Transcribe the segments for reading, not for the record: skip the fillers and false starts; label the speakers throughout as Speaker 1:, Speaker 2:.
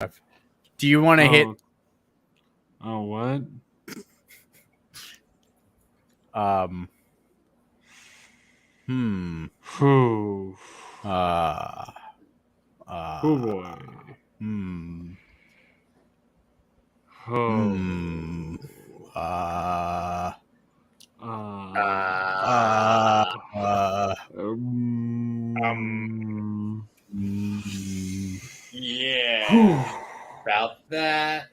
Speaker 1: Do you want to hit?
Speaker 2: Oh, what?
Speaker 1: Whew.
Speaker 2: Oh boy.
Speaker 3: Yeah. About that.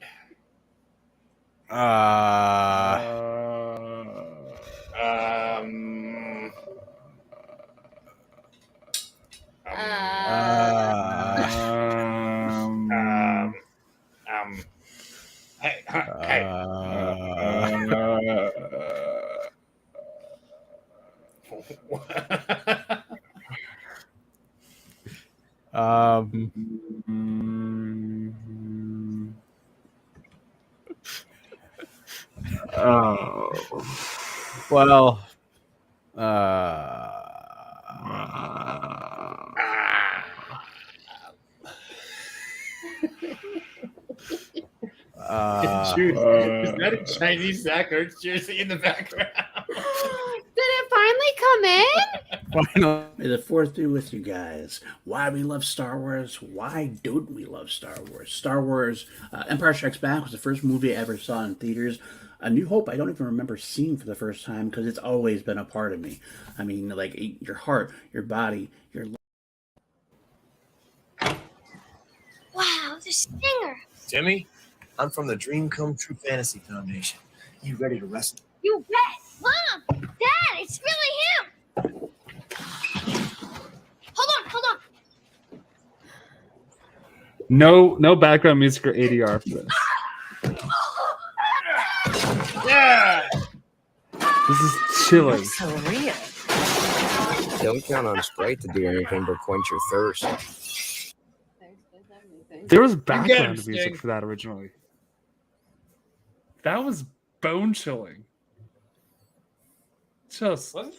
Speaker 3: Hey.
Speaker 1: Well,
Speaker 3: Is that a Chinese Zach Ertz jersey in the background?
Speaker 4: Did it finally come in?
Speaker 5: May the fourth be with you guys. Why we love Star Wars? Why don't we love Star Wars? Star Wars Empire Strikes Back was the first movie I ever saw in theaters. A New Hope, I don't even remember seeing for the first time because it's always been a part of me. I mean, like your heart, your body, your
Speaker 4: Wow, the stinger.
Speaker 6: Timmy, I'm from the Dream Come True Fantasy Foundation. You ready to wrestle?
Speaker 4: You bet. Mom, Dad, it's really him. Hold on.
Speaker 2: No background music or ADR for this.
Speaker 3: Yeah.
Speaker 2: This is chilling.
Speaker 7: So real. Don't count on Sprite to do anything but quench your thirst.
Speaker 2: There was background
Speaker 3: Sting.
Speaker 2: music for that originally. That was bone chilling. Just
Speaker 3: Wasn't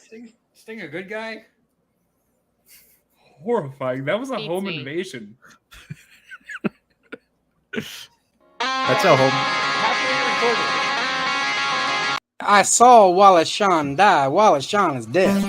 Speaker 3: Sting a good guy?
Speaker 2: horrifying. That was a
Speaker 4: Beats
Speaker 2: home
Speaker 4: me.
Speaker 2: invasion.
Speaker 1: that's a home.
Speaker 3: Happily recorded.
Speaker 8: I saw Wallace Shawn die. Wallace Shawn is dead.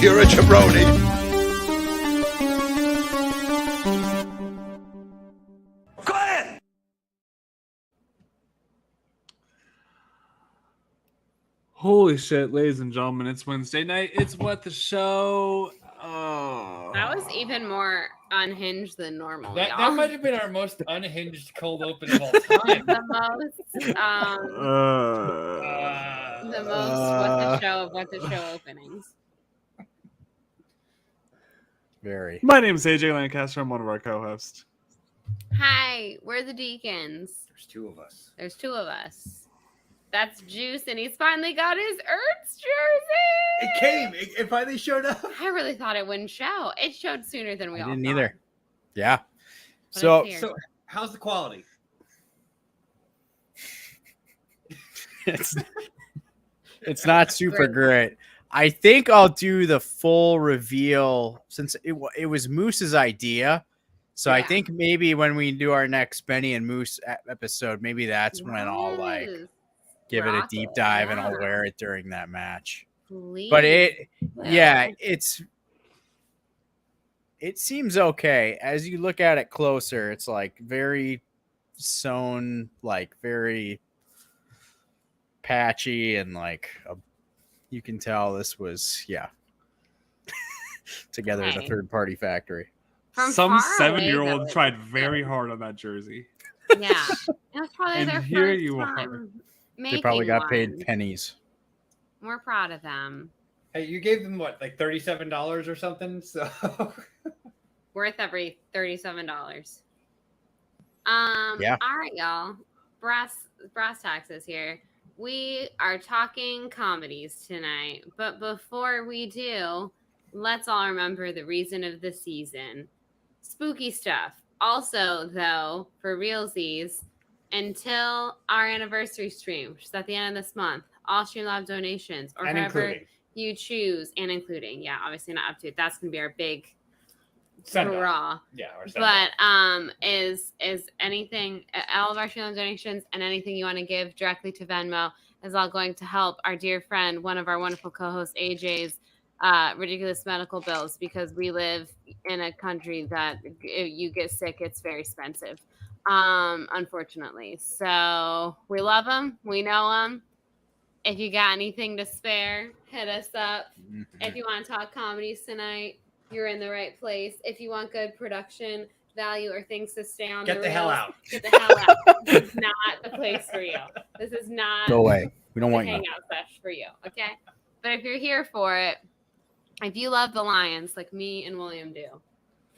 Speaker 6: You're a jabroni.
Speaker 2: Holy shit, ladies and gentlemen, it's Wednesday night. It's What the Show. Oh.
Speaker 4: That was even more unhinged than normal.
Speaker 3: That
Speaker 4: y'all.
Speaker 3: might have been our most unhinged cold open of all time.
Speaker 4: the most what the show openings.
Speaker 1: Very.
Speaker 2: My name is AJ Lancaster. I'm one of our co-hosts.
Speaker 4: Hi, we're the Deacons.
Speaker 3: There's two of us.
Speaker 4: There's two of us. That's Juice, and he's finally got his Ertz jersey.
Speaker 3: It came. It finally showed up.
Speaker 4: I really thought it wouldn't show. It showed sooner than we all
Speaker 1: Didn't
Speaker 4: thought.
Speaker 1: either. Yeah.
Speaker 4: But
Speaker 1: So
Speaker 4: it's here.
Speaker 3: So, how's the quality?
Speaker 1: it's not super great. I think I'll do the full reveal since it was Moose's idea. So I
Speaker 4: Yeah.
Speaker 1: think maybe when we do our next Benny and Moose episode, maybe that's when I'll like
Speaker 4: Yes.
Speaker 1: give it a
Speaker 4: Rock
Speaker 1: deep
Speaker 4: it,
Speaker 1: dive and I'll
Speaker 4: yeah.
Speaker 1: wear it during that match.
Speaker 4: Please.
Speaker 1: But it
Speaker 4: Well,
Speaker 1: it seems okay. As you look at it closer, it's like very sewn, like very patchy, and like you can tell this was together in a
Speaker 4: Hey.
Speaker 1: third party factory.
Speaker 4: from
Speaker 2: Some
Speaker 4: far away,
Speaker 2: 7-year-old
Speaker 4: though,
Speaker 2: tried very hard on that jersey.
Speaker 4: Yeah, it was probably
Speaker 2: And
Speaker 4: their
Speaker 2: here
Speaker 4: first
Speaker 2: you are.
Speaker 4: time
Speaker 1: They probably got paid
Speaker 4: one.
Speaker 1: pennies.
Speaker 4: We're proud of them.
Speaker 3: Hey, you gave them what, like $37 or something? So
Speaker 4: Worth every $37.
Speaker 1: Yeah.
Speaker 4: All right, y'all. Brass taxes here. we are talking comedies tonight. But before we do, let's all remember the reason of the season. Spooky stuff. Also, though, for realsies, until our anniversary stream, which is at the end of this month, all Stream Lab donations, or
Speaker 3: And
Speaker 4: whatever
Speaker 3: including.
Speaker 4: you choose, and including, yeah, obviously not up to it. That's gonna be our big
Speaker 3: Send off.
Speaker 4: hurrah.
Speaker 3: Yeah, or send off.
Speaker 4: But is anything, all of our Stream Lab donations and anything you want to give directly to Venmo is all going to help our dear friend, one of our wonderful co-hosts, AJ's ridiculous medical bills, because we live in a country that if you get sick, it's very expensive, unfortunately. So we love him, we know him. If you got anything to spare, hit us up. If you want to talk comedies tonight, you're in the right place. If you want good production value or things to stay on
Speaker 3: Get the hell
Speaker 4: rails,
Speaker 3: out.
Speaker 4: get the hell out. This is not the place for you. This is not
Speaker 1: Go away. We don't
Speaker 4: the
Speaker 1: want you.
Speaker 4: hangout sesh for you, okay? But if you're here for it, if you love the Lions like me and William do,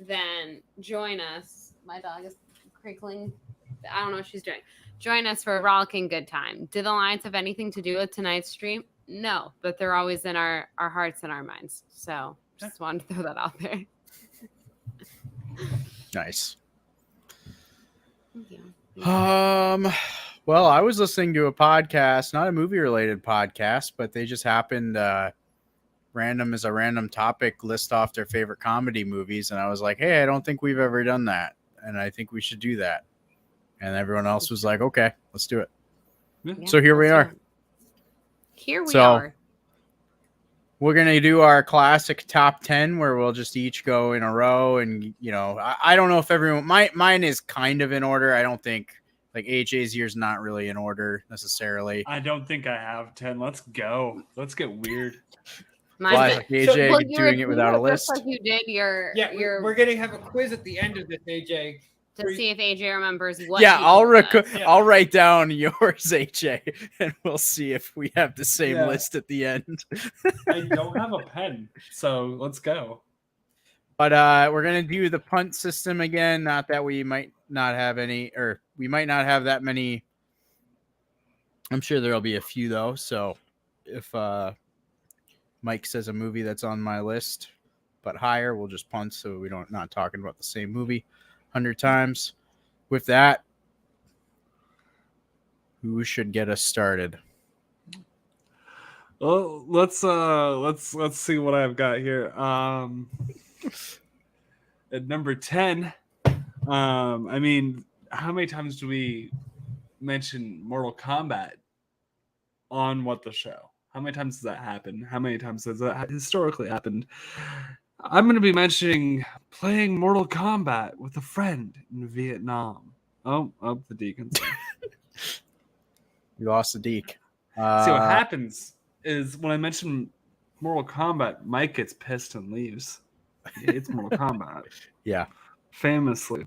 Speaker 4: then join us. My dog is crinkling. I don't know what she's doing. Join us for a rollicking good time. Do the Lions have anything to do with tonight's stream? No, but they're always in our hearts and our minds. So just wanted to throw that out there.
Speaker 1: Nice.
Speaker 4: Thank you.
Speaker 1: Well, I was listening to a podcast, not a movie related podcast, but they just happened random as a random topic list off their favorite comedy movies, and I was like, hey, I don't think we've ever done that, and I think we should do that. And everyone else was like, okay, let's do it.
Speaker 2: Yeah.
Speaker 1: So here we are.
Speaker 4: Here we
Speaker 1: So-
Speaker 4: are.
Speaker 1: We're going to do our classic top 10 where we'll just each go in a row. And, you know, I don't know if everyone, mine is kind of in order. I don't think, like, AJ's year's not really in order necessarily.
Speaker 2: I don't think I have 10. Let's go. Let's get weird.
Speaker 1: Why?
Speaker 4: Mine's
Speaker 1: Like AJ
Speaker 4: well,
Speaker 1: doing it without a list?
Speaker 4: Just like you did your
Speaker 3: We're going to have a quiz at the end of this, AJ.
Speaker 4: to see if AJ remembers what.
Speaker 1: Yeah,
Speaker 4: he
Speaker 1: I'll
Speaker 4: told us.
Speaker 3: Yeah.
Speaker 1: I'll write down yours, AJ, and we'll see if we have the same
Speaker 2: Yeah.
Speaker 1: list at the end.
Speaker 2: I don't have a pen, so let's go.
Speaker 1: But we're gonna do the punt system again. Not that we might not have any, or we might not have that many. I'm sure there'll be a few though. So if Mike says a movie that's on my list but higher, we'll just punt so we don't not talking about the same movie 100 times. With that, who should get us started?
Speaker 2: Well, let's see what I've got here. At number 10, I mean, how many times do we mention Mortal Kombat on What the Show? How many times does that happen? How many times has that historically happened? I'm going to be mentioning playing Mortal Kombat with a friend in Vietnam. Oh, the deacon.
Speaker 1: We lost the Deke.
Speaker 2: See, what happens is when I mention Mortal Kombat, Mike gets pissed and leaves. It's Mortal Kombat.
Speaker 1: Yeah.
Speaker 2: Famously.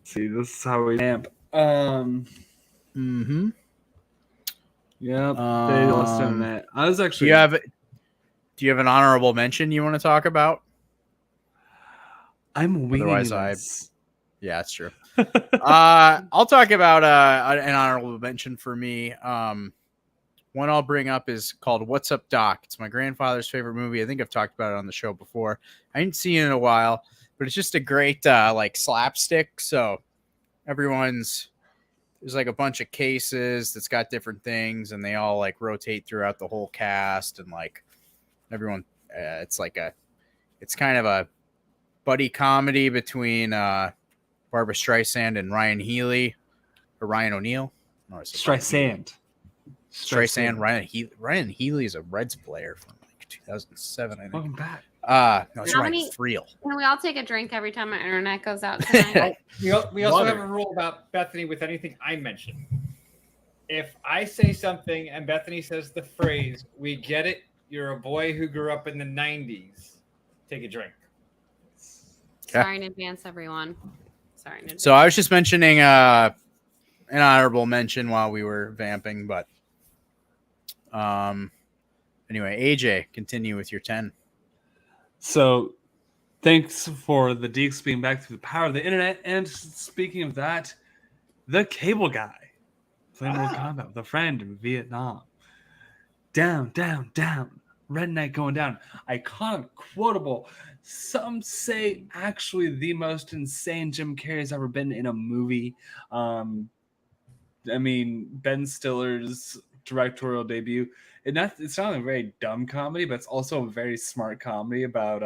Speaker 2: See, this is how we amp.
Speaker 1: Mm-hmm.
Speaker 2: Yep. They lost him that. I was actually.
Speaker 1: Do you have an honorable mention you want to talk about?
Speaker 2: I'm winging
Speaker 1: Otherwise,
Speaker 2: this.
Speaker 1: Yeah, that's true. I'll talk about an honorable mention for me. One I'll bring up is called What's Up, Doc? It's my grandfather's favorite movie. I think I've talked about it on the show before. I ain't seen it in a while, but it's just a great like slapstick. So there's like a bunch of cases that's got different things, and they all like rotate throughout the whole cast, and like everyone. It's kind of a buddy comedy between Barbara Streisand and Ryan Healy or Ryan O'Neal. No, it's
Speaker 2: Streisand.
Speaker 1: Ryan Healy is a Reds player from like 2007. I think.
Speaker 2: Welcome back.
Speaker 1: No, it's
Speaker 4: How
Speaker 1: Ryan
Speaker 4: many-
Speaker 1: Friel.
Speaker 4: Can we all take a drink every time our internet goes out tonight?
Speaker 3: We also
Speaker 2: Water.
Speaker 3: have a rule about Bethany with anything I mention. If I say something and Bethany says the phrase, we get it, you're a boy who grew up in the 90s, take a drink.
Speaker 4: Sorry in advance, everyone. Sorry in advance.
Speaker 1: So I was just mentioning an honorable mention while we were vamping, but anyway, AJ, continue with your 10.
Speaker 2: So, thanks for the Deeks being back through the power of the internet. And speaking of that, the cable guy. Playing Mortal Kombat with a friend in Vietnam. Down, down, down. Redneck going down. Iconic, quotable. Some say actually the most insane Jim Carrey's ever been in a movie. I mean, Ben Stiller's directorial debut. It's not a very dumb comedy, but it's also a very smart comedy about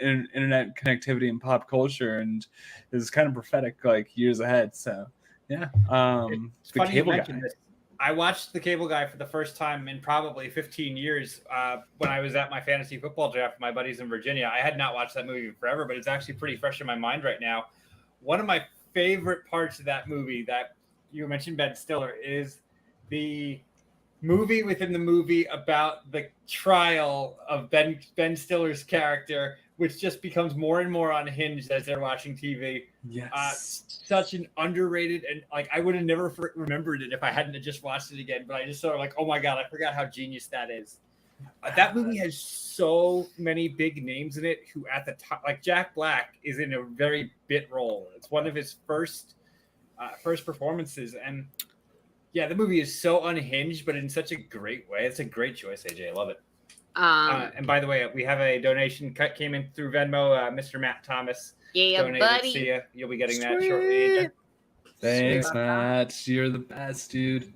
Speaker 2: internet connectivity and pop culture, and is kind of prophetic, like years ahead. So yeah,
Speaker 3: It's
Speaker 2: the
Speaker 3: funny you
Speaker 2: Cable Guy.
Speaker 3: mentioned this. I watched The Cable Guy for the first time in probably 15 years when I was at my fantasy football draft with my buddies in Virginia. I had not watched that movie in forever, but it's actually pretty fresh in my mind right now. One of my favorite parts of that movie that you mentioned, Ben Stiller, is the movie within the movie about the trial of Ben Stiller's character, which just becomes more and more unhinged as they're watching TV.
Speaker 2: Yes.
Speaker 3: Such an underrated, and like I would have never remembered it if I hadn't just watched it again. But I just sort of like, oh my god, I forgot how genius that is. That movie has so many big names in it who at the top, like Jack Black is in a very bit role. It's one of his first performances, and yeah, the movie is so unhinged, but in such a great way. It's a great choice, AJ. I love it. And by the way, we have a donation came in through Venmo. Mr. Matt Thomas donated.
Speaker 4: buddy.
Speaker 3: See ya. You'll be getting that shortly, AJ.
Speaker 2: Thanks, Matt. You're the best, dude.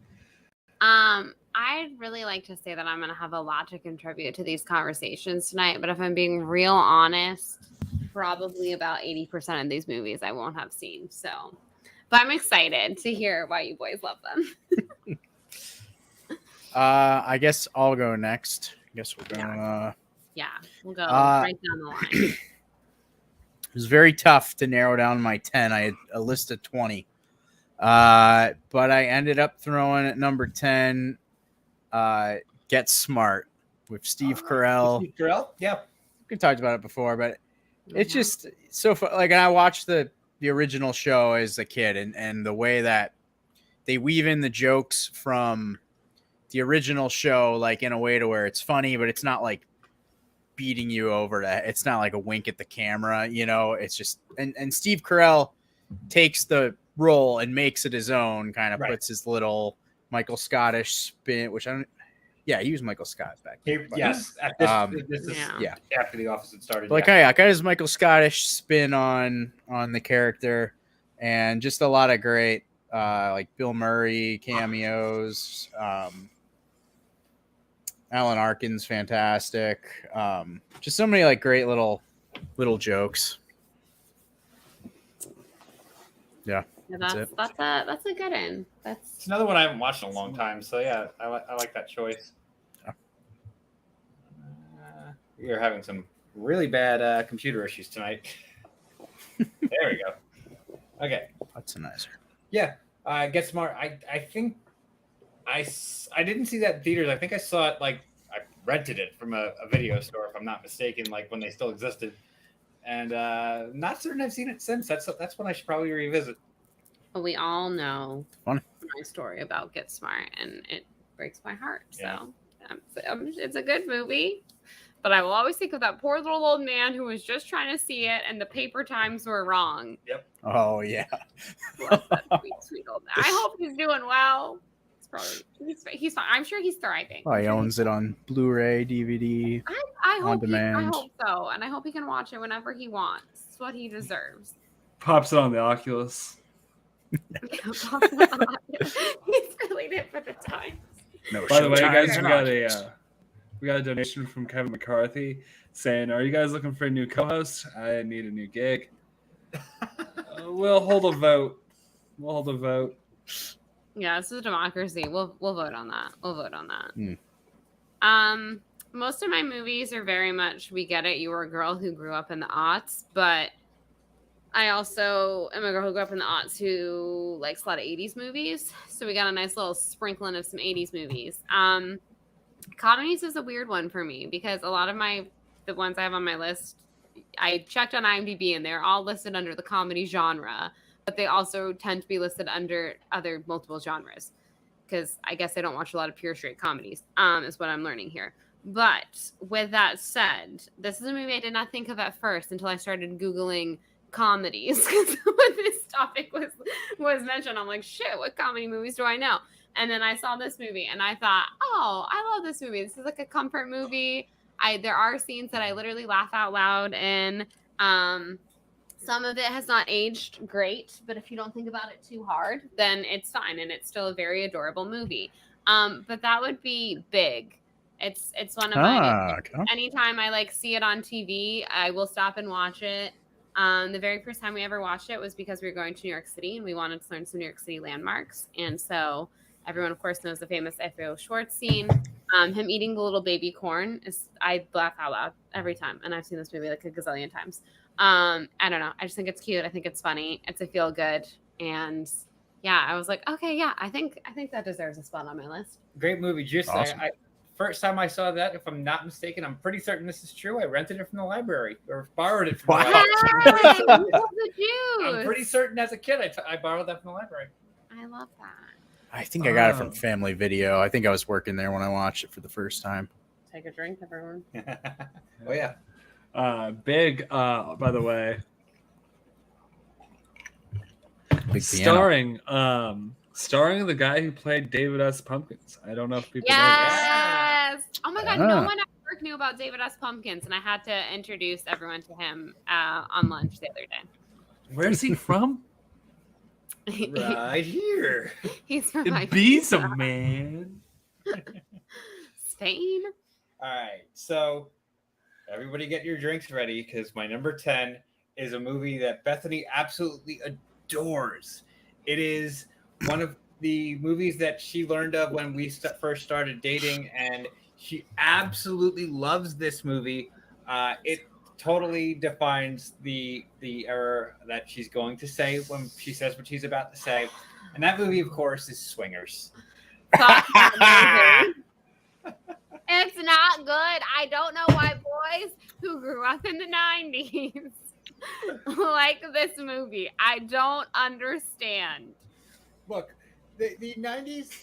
Speaker 4: I'd really like to say that I'm going to have a lot to contribute to these conversations tonight, but if I'm being real honest, probably about 80% of these movies I won't have seen. So, but I'm excited to hear why you boys love them.
Speaker 1: I guess I'll go next. I guess we'll go.
Speaker 4: Yeah, we'll go right down the line.
Speaker 1: It was very tough to narrow down my 10. I had a list of 20. But I ended up throwing at number 10 Get Smart with Steve Carell.
Speaker 3: Steve Carell? Yeah.
Speaker 1: We talked about it before, but it's just so fun. Like, I watched the original show as a kid, and the way that they weave in the jokes from the original show, like in a way to where it's funny, but it's not like beating you over it's not like a wink at the camera, you know. It's just and Steve Carell takes the role and makes it his own, kind of puts his little Michael Scottish spin, which I don't. Yeah, he was Michael Scott back then.
Speaker 3: Yes, at this is after The Office had started.
Speaker 1: Like, I got his Michael Scottish spin on the character, and just a lot of great like Bill Murray cameos. Alan Arkin's fantastic. Just so many like great little jokes. Yeah.
Speaker 4: That's a good one.
Speaker 3: It's another one I haven't watched in a long time. So yeah, I like that choice. You're having some really bad computer issues tonight. There we go. Okay.
Speaker 1: That's a nicer.
Speaker 3: Yeah. Get Smart. I think I didn't see that in theaters. I think I saw it I rented it from a video store, if I'm not mistaken, like when they still existed. And not certain I've seen it since. That's one I should probably revisit.
Speaker 4: Well, we all know
Speaker 1: my
Speaker 4: story about Get Smart, and it breaks my heart. So it's a good movie, but I will always think of that poor little old man who was just trying to see it, and the paper times were wrong.
Speaker 3: Yep.
Speaker 1: Oh yeah.
Speaker 4: Sweet old man. I hope he's doing well. He's fine. I'm sure he's thriving.
Speaker 1: Oh, he owns it on Blu-ray, DVD,
Speaker 4: I
Speaker 1: on
Speaker 4: hope
Speaker 1: demand.
Speaker 4: I hope so, and I hope he can watch it whenever he wants. It's what he deserves.
Speaker 2: Pops it on the Oculus.
Speaker 4: He's really it for the time.
Speaker 1: No.
Speaker 2: By the way, guys,
Speaker 1: Showtime.
Speaker 2: we got a donation from Kevin McCarthy saying, "Are you guys looking for a new co-host? I need a new gig." We'll hold a vote.
Speaker 4: Yeah, this is a democracy. We'll vote on that. Most of my movies are very much, we get it, you were a girl who grew up in the aughts, but I also am a girl who grew up in the aughts who likes a lot of 80s movies. So we got a nice little sprinkling of some 80s movies. Comedies is a weird one for me because a lot of the ones I have on my list, I checked on IMDb and they're all listed under the comedy genre, but they also tend to be listed under other multiple genres because I guess I don't watch a lot of pure straight comedies, is what I'm learning here. But with that said, this is a movie I did not think of at first until I started Googling comedies because when this topic was mentioned, I'm like, shit, what comedy movies do I know? And then I saw this movie and I thought, oh, I love this movie. This is like a comfort movie. There are scenes that I literally laugh out loud in. Some of it has not aged great, but if you don't think about it too hard, then it's fine, and it's still a very adorable movie. But that would be Big. It's one of my.
Speaker 1: Okay.
Speaker 4: Anytime I like see it on TV, I will stop and watch it. The very first time we ever watched it was because we were going to New York City and we wanted to learn some New York City landmarks, and so everyone, of course, knows the famous F.A.O. Schwartz scene. Him eating the little baby corn I laugh out loud every time, and I've seen this movie like a gazillion times. I don't know. I just think it's cute. I think it's funny. It's a feel good, and yeah, I was like, okay, yeah, I think that deserves a spot on my list.
Speaker 3: Great movie. Just
Speaker 1: Awesome.
Speaker 3: I first time I saw that, if I'm not mistaken, I'm pretty certain this is true. I rented it from the library or borrowed it from
Speaker 1: Wow.
Speaker 3: the library.
Speaker 4: Hey, love the juice.
Speaker 3: I'm pretty certain as a kid I borrowed that from the library.
Speaker 4: I love that.
Speaker 1: I think I got it from Family Video. I think I was working there when I watched it for the first time.
Speaker 4: Take a drink, everyone.
Speaker 3: Oh yeah.
Speaker 2: Big, by the way,
Speaker 1: Big piano.
Speaker 2: starring the guy who played David S. Pumpkins. I don't know if people know
Speaker 4: Yes. Oh my God. No
Speaker 1: Ah.
Speaker 4: one at work knew about David S. Pumpkins, and I had to introduce everyone to him on lunch the other day.
Speaker 2: this. Where's he from?
Speaker 3: Right here.
Speaker 4: He's from
Speaker 2: Ibiza, man.
Speaker 4: Spain.
Speaker 3: All right. So everybody get your drinks ready because my number 10 is a movie that Bethany absolutely adores. It is one of the movies that she learned of when we first started dating, and she absolutely loves this movie. It totally defines the error that she's going to say when she says what she's about to say. And that movie, of course, is Swingers.
Speaker 4: Fuck that movie. It's not good. I don't know why boys who grew up in the 90s like this movie. I don't understand.
Speaker 3: Look, the 90s,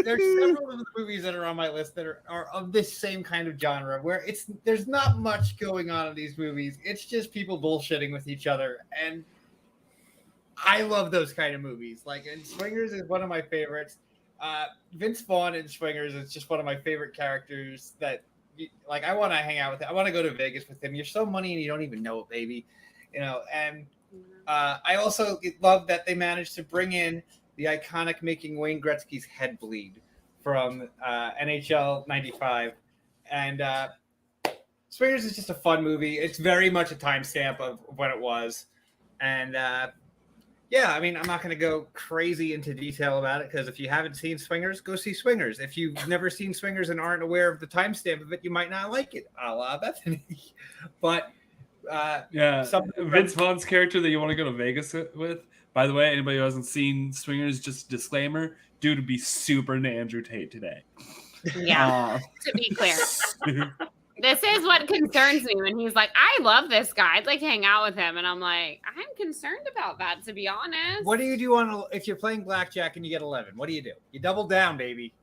Speaker 3: there's several of the movies that are on my list that are of this same kind of genre where there's not much going on in these movies. It's just people bullshitting with each other. And I love those kind of movies. Like, and Swingers is one of my favorites. Vince Vaughn in Swingers is just one of my favorite characters that, like, I want to hang out with him. I want to go to Vegas with him. You're so money and you don't even know it, baby. You know, and I also love that they managed to bring in the iconic making Wayne Gretzky's head bleed from NHL 95. And Swingers is just a fun movie. It's very much a timestamp of when it was. And yeah, I mean, I'm not going to go crazy into detail about it because if you haven't seen Swingers, go see Swingers. If you've never seen Swingers and aren't aware of the timestamp of it, you might not like it, a la Bethany. But
Speaker 2: yeah, Vince Vaughn's character that you want to go to Vegas with. By the way, anybody who hasn't seen Swingers, just disclaimer: dude would be super into Andrew Tate today.
Speaker 4: Yeah, to be clear. This is what concerns me when he's like, I love this guy. I'd like to hang out with him. And I'm like, I'm concerned about that, to be honest.
Speaker 3: What do you do if you're playing blackjack and you get 11? What do? You double down, baby.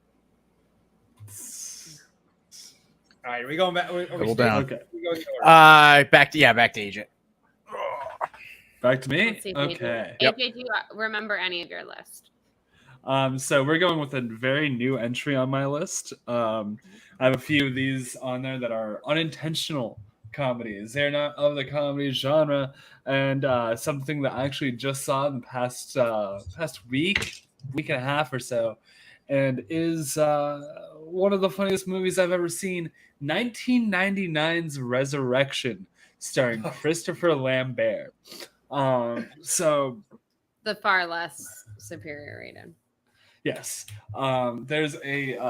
Speaker 3: All right, are we going back?
Speaker 1: Double down.
Speaker 2: Okay.
Speaker 1: Back to Agent.
Speaker 2: Back to me?
Speaker 4: Let's see,
Speaker 2: Okay.
Speaker 4: AJ, do you remember any of your list?
Speaker 2: So we're going with a very new entry on my list. I have a few of these on there that are unintentional comedies. They're not of the comedy genre, and something that I actually just saw in the past week and a half or so, and is one of the funniest movies I've ever seen. 1999's Resurrection, starring Christopher Lambert. So
Speaker 4: The far less superior rated.
Speaker 2: yes, there's a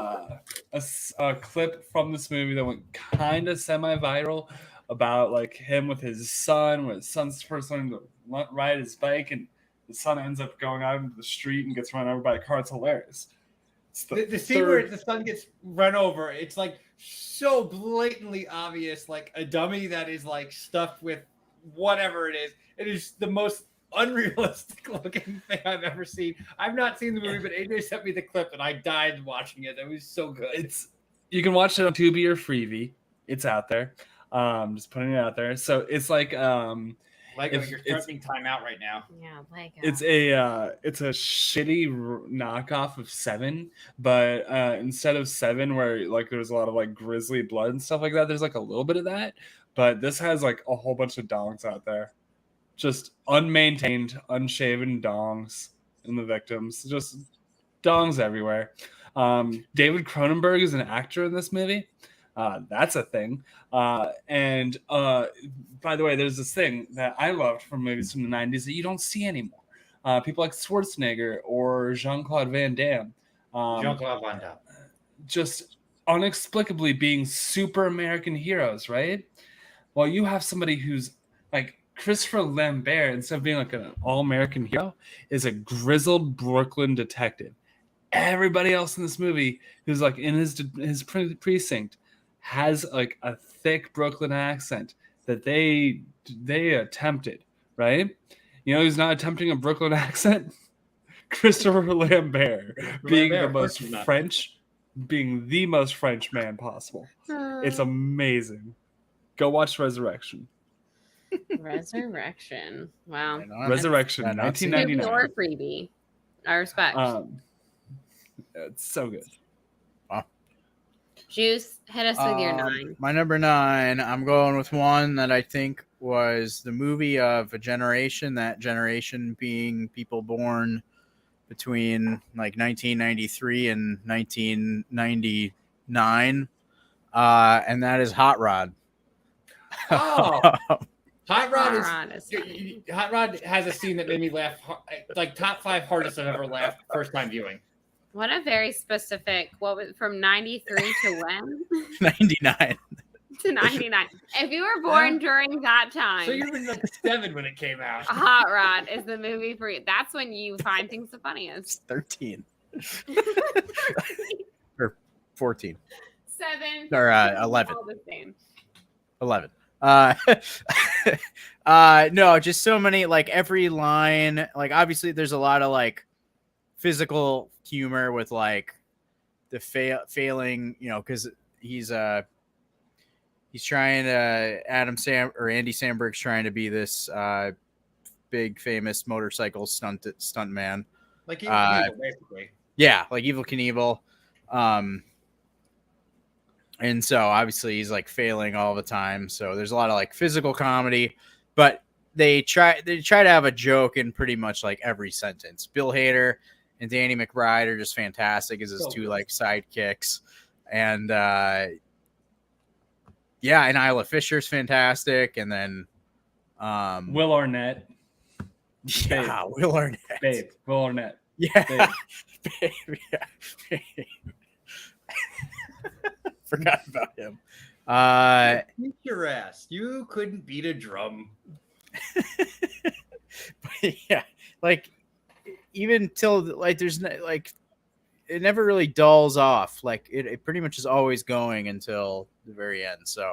Speaker 2: clip from this movie that went kind of semi-viral about like him with his son, when his son's first learning to ride his bike, and the son ends up going out into the street and gets run over by a car. It's hilarious. It's
Speaker 3: The scene where the son gets run over, it's like so blatantly obvious, like a dummy that is like stuffed with whatever it is. It is the most unrealistic looking thing I've ever seen. I've not seen the movie, but AJ sent me the clip and I died watching it. It was so good.
Speaker 2: You can watch it on Tubi or Freevee. It's out there. Just putting it out there. So it's like
Speaker 3: Lego,
Speaker 2: If
Speaker 3: you're
Speaker 2: it's
Speaker 3: threatening timeout right now.
Speaker 4: Yeah, like
Speaker 2: it's a shitty knockoff of Seven, but instead of Seven, where like there's a lot of like grisly blood and stuff like that, there's like a little bit of that. But this has like a whole bunch of dongs out there, just unmaintained, unshaven dongs in the victims, just dongs everywhere. David Cronenberg is an actor in this movie. That's a thing. And by the way, there's this thing that I loved from movies from the 90s that you don't see anymore. People like Schwarzenegger or Jean-Claude Van Damme.
Speaker 3: Jean-Claude Van Damme.
Speaker 2: Just inexplicably being super American heroes, right? Well, you have somebody who's like Christopher Lambert, instead of being like an all-American hero, is a grizzled Brooklyn detective. Everybody else in this movie who's like in his precinct has like a thick Brooklyn accent that they attempted, right? You know who's not attempting a Brooklyn accent? Christopher Lambert, being the most French man possible. It's amazing. Go watch Resurrection.
Speaker 4: Resurrection. Wow.
Speaker 2: Resurrection,
Speaker 1: That's
Speaker 2: 1999.
Speaker 4: Or freebie. I respect.
Speaker 2: It's so good.
Speaker 4: Juice, hit us with your 9.
Speaker 1: My number 9, I'm going with one that I think was the movie of a generation, that generation being people born between like 1993 and 1999, and that is Hot Rod.
Speaker 3: Oh, Hot Rod
Speaker 4: is
Speaker 3: Hot Rod has a scene that made me laugh, like top 5 hardest I've ever laughed first time viewing.
Speaker 4: What a very specific. What was from 93 to when?
Speaker 1: 99
Speaker 4: to 99. If you were born during that time,
Speaker 3: so you were like 7 when it came out.
Speaker 4: Hot Rod is the movie for you. That's when you find things the funniest.
Speaker 1: 13 or 14
Speaker 4: 7
Speaker 1: or 11.
Speaker 4: All the same.
Speaker 1: 11. No, just so many, like every line, like obviously there's a lot of like physical humor with like the failing, you know, because he's trying to Andy Samberg's trying to be this big famous motorcycle stunt man,
Speaker 3: like Evil Knievel, basically.
Speaker 1: Yeah, like Evil Knievel. And so obviously he's like failing all the time. So there's a lot of like physical comedy, but they try to have a joke in pretty much like every sentence. Bill Hader and Danny McBride are just fantastic as his two like sidekicks. And yeah, and Isla Fisher's fantastic. And then
Speaker 2: Will Arnett.
Speaker 1: Yeah, Will Arnett.
Speaker 2: Babe. Will Arnett.
Speaker 1: Yeah. Babe. Yeah. Forgot about him.
Speaker 3: Beat your ass. You couldn't beat a drum.
Speaker 1: Yeah, like even till like there's like it never really dulls off. Like it pretty much is always going until the very end. So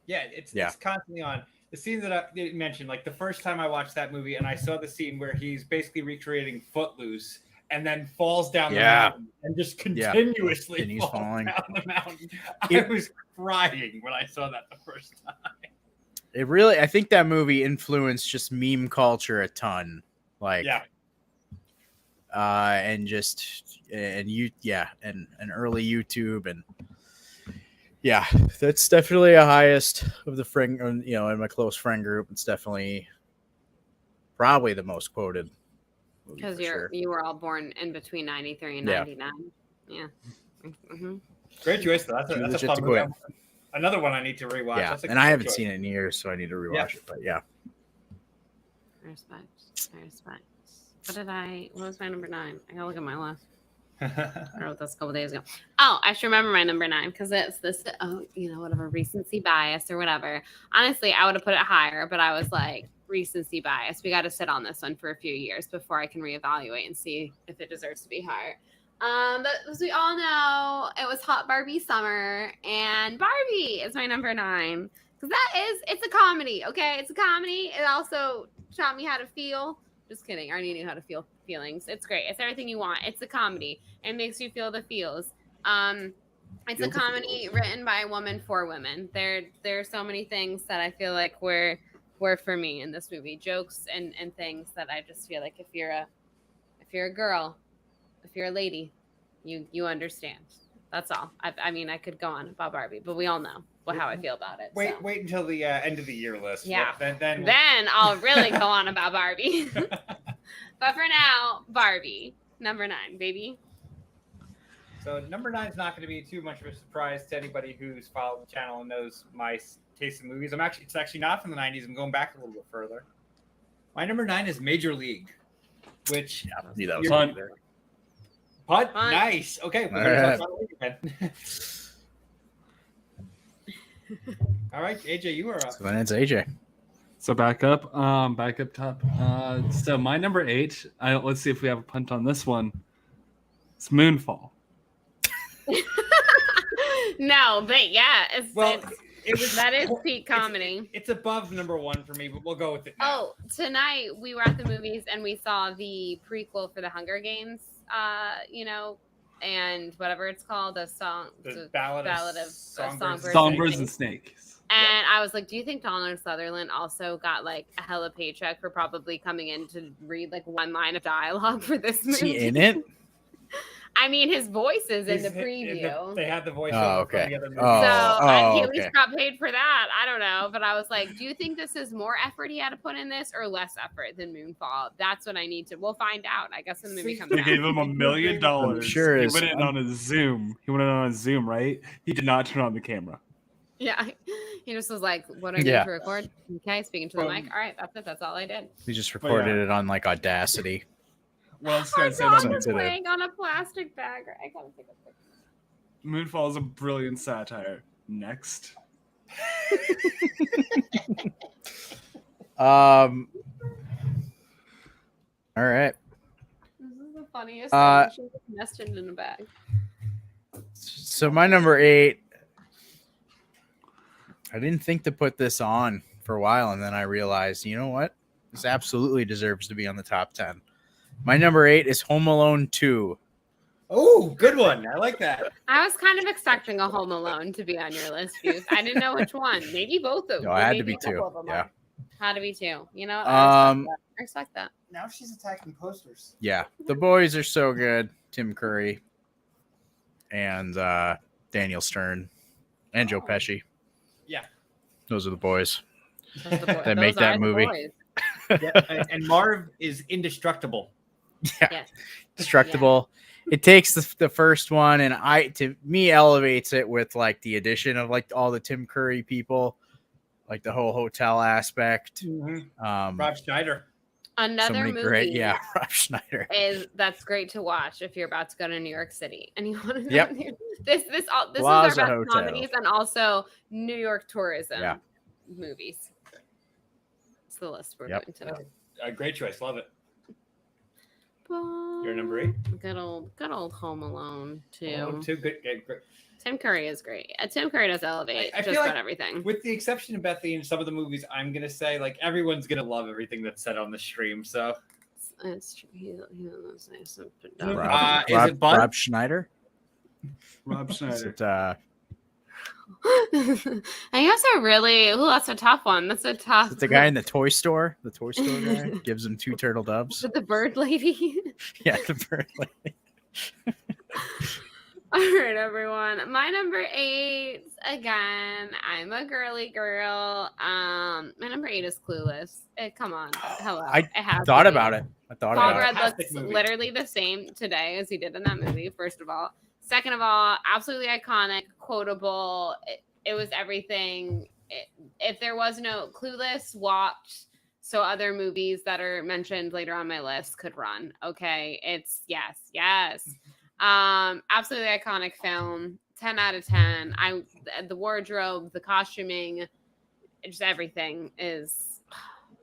Speaker 3: yeah, it's constantly on. The scene that I mentioned, like the first time I watched that movie, and I saw the scene where he's basically recreating Footloose. And then falls down the mountain and just continuously falls down the mountain. I was crying when I saw that the first time.
Speaker 1: It really, I think that movie influenced just meme culture a ton. Like, and just and early YouTube and yeah, that's definitely a highest of the friend. You know, in my close friend group, it's definitely probably the most quoted.
Speaker 4: Because you were all born in between 93 and 99. Yeah. Mm-hmm.
Speaker 3: Great choice. That's a fun movie. Another one I need to rewatch.
Speaker 1: Yeah, and I haven't seen it in years, so I need to rewatch it. But yeah.
Speaker 4: Respect. What was my number 9? I gotta look at my list. I wrote this a couple days ago. Oh, I should remember my number 9 because it's this, whatever, recency bias or whatever. Honestly, I would have put it higher, but I was like, recency bias. We got to sit on this one for a few years before I can reevaluate and see if it deserves to be higher. But as we all know, it was Hot Barbie Summer, and Barbie is my number 9 because it's a comedy. Okay, it's a comedy. It also taught me how to feel. Just kidding. I already knew how to feel feelings. It's great. It's everything you want. It's a comedy. It makes you feel the feels. It's a comedy written by a woman for women. There are so many things that I feel like were were for me in this movie. Jokes and things that I just feel like if you're a girl, if you're a lady, you understand. That's all. I mean, I could go on about Barbie, but we all know how I feel about it.
Speaker 3: Wait,
Speaker 4: so.
Speaker 3: wait until the end of the year list.
Speaker 4: Yeah.
Speaker 3: Then
Speaker 4: I'll really go on about Barbie. But for now, Barbie, number 9, baby.
Speaker 3: So number 9 is not going to be too much of a surprise to anybody who's followed the channel and knows my taste in movies. It's actually not from the 90s. I'm going back a little bit further. My number 9 is Major League, which
Speaker 1: I knew that was
Speaker 2: Fun.
Speaker 1: there.
Speaker 3: Punt?
Speaker 4: Fun.
Speaker 3: Nice. Okay.
Speaker 1: All right.
Speaker 3: All right, AJ, you are up.
Speaker 1: So then it's AJ.
Speaker 2: So back up top. So my number 8. Let's see if we have a punt on this one. It's Moonfall.
Speaker 4: No, but yeah, that is
Speaker 3: well,
Speaker 4: peak comedy.
Speaker 3: It's above number 1 for me, but we'll go with it now.
Speaker 4: Oh, tonight we were at the movies and we saw the prequel for the Hunger Games, and whatever it's called, the Ballad of
Speaker 2: Songbirds and Snakes.
Speaker 4: And I was like, do you think Donald Sutherland also got like a hella paycheck for probably coming in to read like one line of dialogue for this movie?
Speaker 1: Is he in it?
Speaker 4: I mean, his voice is in the preview.
Speaker 3: They had the voice.
Speaker 1: Oh, okay.
Speaker 3: From the other movie.
Speaker 4: He at
Speaker 1: okay.
Speaker 4: least got paid for that. I don't know. But I was like, do you think this is more effort he had to put in this or less effort than Moonfall? That's what I need to. We'll find out, I guess, when the movie comes
Speaker 2: They
Speaker 4: out.
Speaker 2: gave him $1 million.
Speaker 1: I'm sure
Speaker 2: he
Speaker 1: is-
Speaker 2: went in on a Zoom. Right? He did not turn on the camera.
Speaker 4: Yeah. He just was like, what do I need to record? Okay, speaking to the mic. All right, that's it. That's all I did.
Speaker 1: He just recorded it on like Audacity.
Speaker 2: Well,
Speaker 4: My
Speaker 2: I said
Speaker 4: dog
Speaker 2: on
Speaker 4: is laying on a plastic bag. I gotta take a picture.
Speaker 2: Moonfall is a brilliant satire. Next.
Speaker 1: All right.
Speaker 4: This is the funniest thing. She was nested in a bag.
Speaker 1: So my number 8, I didn't think to put this on for a while, and then I realized, you know what? This absolutely deserves to be on the top 10. My number 8 is Home Alone 2.
Speaker 3: Oh, good one. I like that.
Speaker 4: I was kind of expecting a Home Alone to be on your list, Booth. I didn't know which one. Maybe both of them.
Speaker 1: No, it had to
Speaker 4: Maybe
Speaker 1: be
Speaker 4: a couple
Speaker 1: 2.
Speaker 4: of them
Speaker 1: Yeah.
Speaker 4: are. Had to be 2. You know, I respect that.
Speaker 3: Now she's attacking posters.
Speaker 1: Yeah. The boys are so good. Tim Curry and Daniel Stern and Joe Pesci.
Speaker 3: Yeah.
Speaker 1: Those are the boys.
Speaker 4: Those
Speaker 1: That make
Speaker 4: are
Speaker 1: that
Speaker 4: the
Speaker 1: movie.
Speaker 4: boys.
Speaker 3: And Marv is indestructible.
Speaker 1: Yeah.
Speaker 4: Yes.
Speaker 1: Destructible. It takes the first one and to me elevates it with like the addition of like all the Tim Curry people, like the whole hotel aspect.
Speaker 3: Rob Schneider.
Speaker 4: Another movie.
Speaker 1: Rob Schneider.
Speaker 4: That's great to watch if you're about to go to New York City and you want to know.
Speaker 1: Yep.
Speaker 4: This is our
Speaker 1: Plaza
Speaker 4: best
Speaker 1: Hotel.
Speaker 4: comedies and also New York tourism movies. It's the list we're doing today.
Speaker 3: Great choice. Love it. You're number 8.
Speaker 4: Good old Home Alone too.
Speaker 3: Oh, 2 good.
Speaker 4: Tim Curry is great. Tim Curry does elevate
Speaker 3: I
Speaker 4: just
Speaker 3: feel like
Speaker 4: about everything.
Speaker 3: With the exception of Bethany and some of the movies, I'm gonna say like everyone's gonna love everything that's said on the stream. So
Speaker 4: It's true. Is it
Speaker 3: Bud?
Speaker 1: Rob Schneider?
Speaker 2: Rob
Speaker 1: Is
Speaker 2: Schneider.
Speaker 1: it,
Speaker 4: I guess that's a tough one. That's a tough.
Speaker 1: is it the guy in the toy store? The toy store guy gives him 2 turtle doves.
Speaker 4: With the bird lady.
Speaker 1: Yeah, the bird lady.
Speaker 4: All right, everyone. My number 8, again, I'm a girly girl. My number 8 is Clueless. Come on. Hello.
Speaker 1: I
Speaker 4: It has
Speaker 1: thought
Speaker 4: to be.
Speaker 1: about it.
Speaker 4: Paul Rudd looks literally the same today as he did in that movie, first of all. Second of all, absolutely iconic, quotable. It was everything. If there was no Clueless, watched, so other movies that are mentioned later on my list could run. Okay. It's yes. Absolutely iconic film. 10 out of 10. The wardrobe, the costuming, just everything is.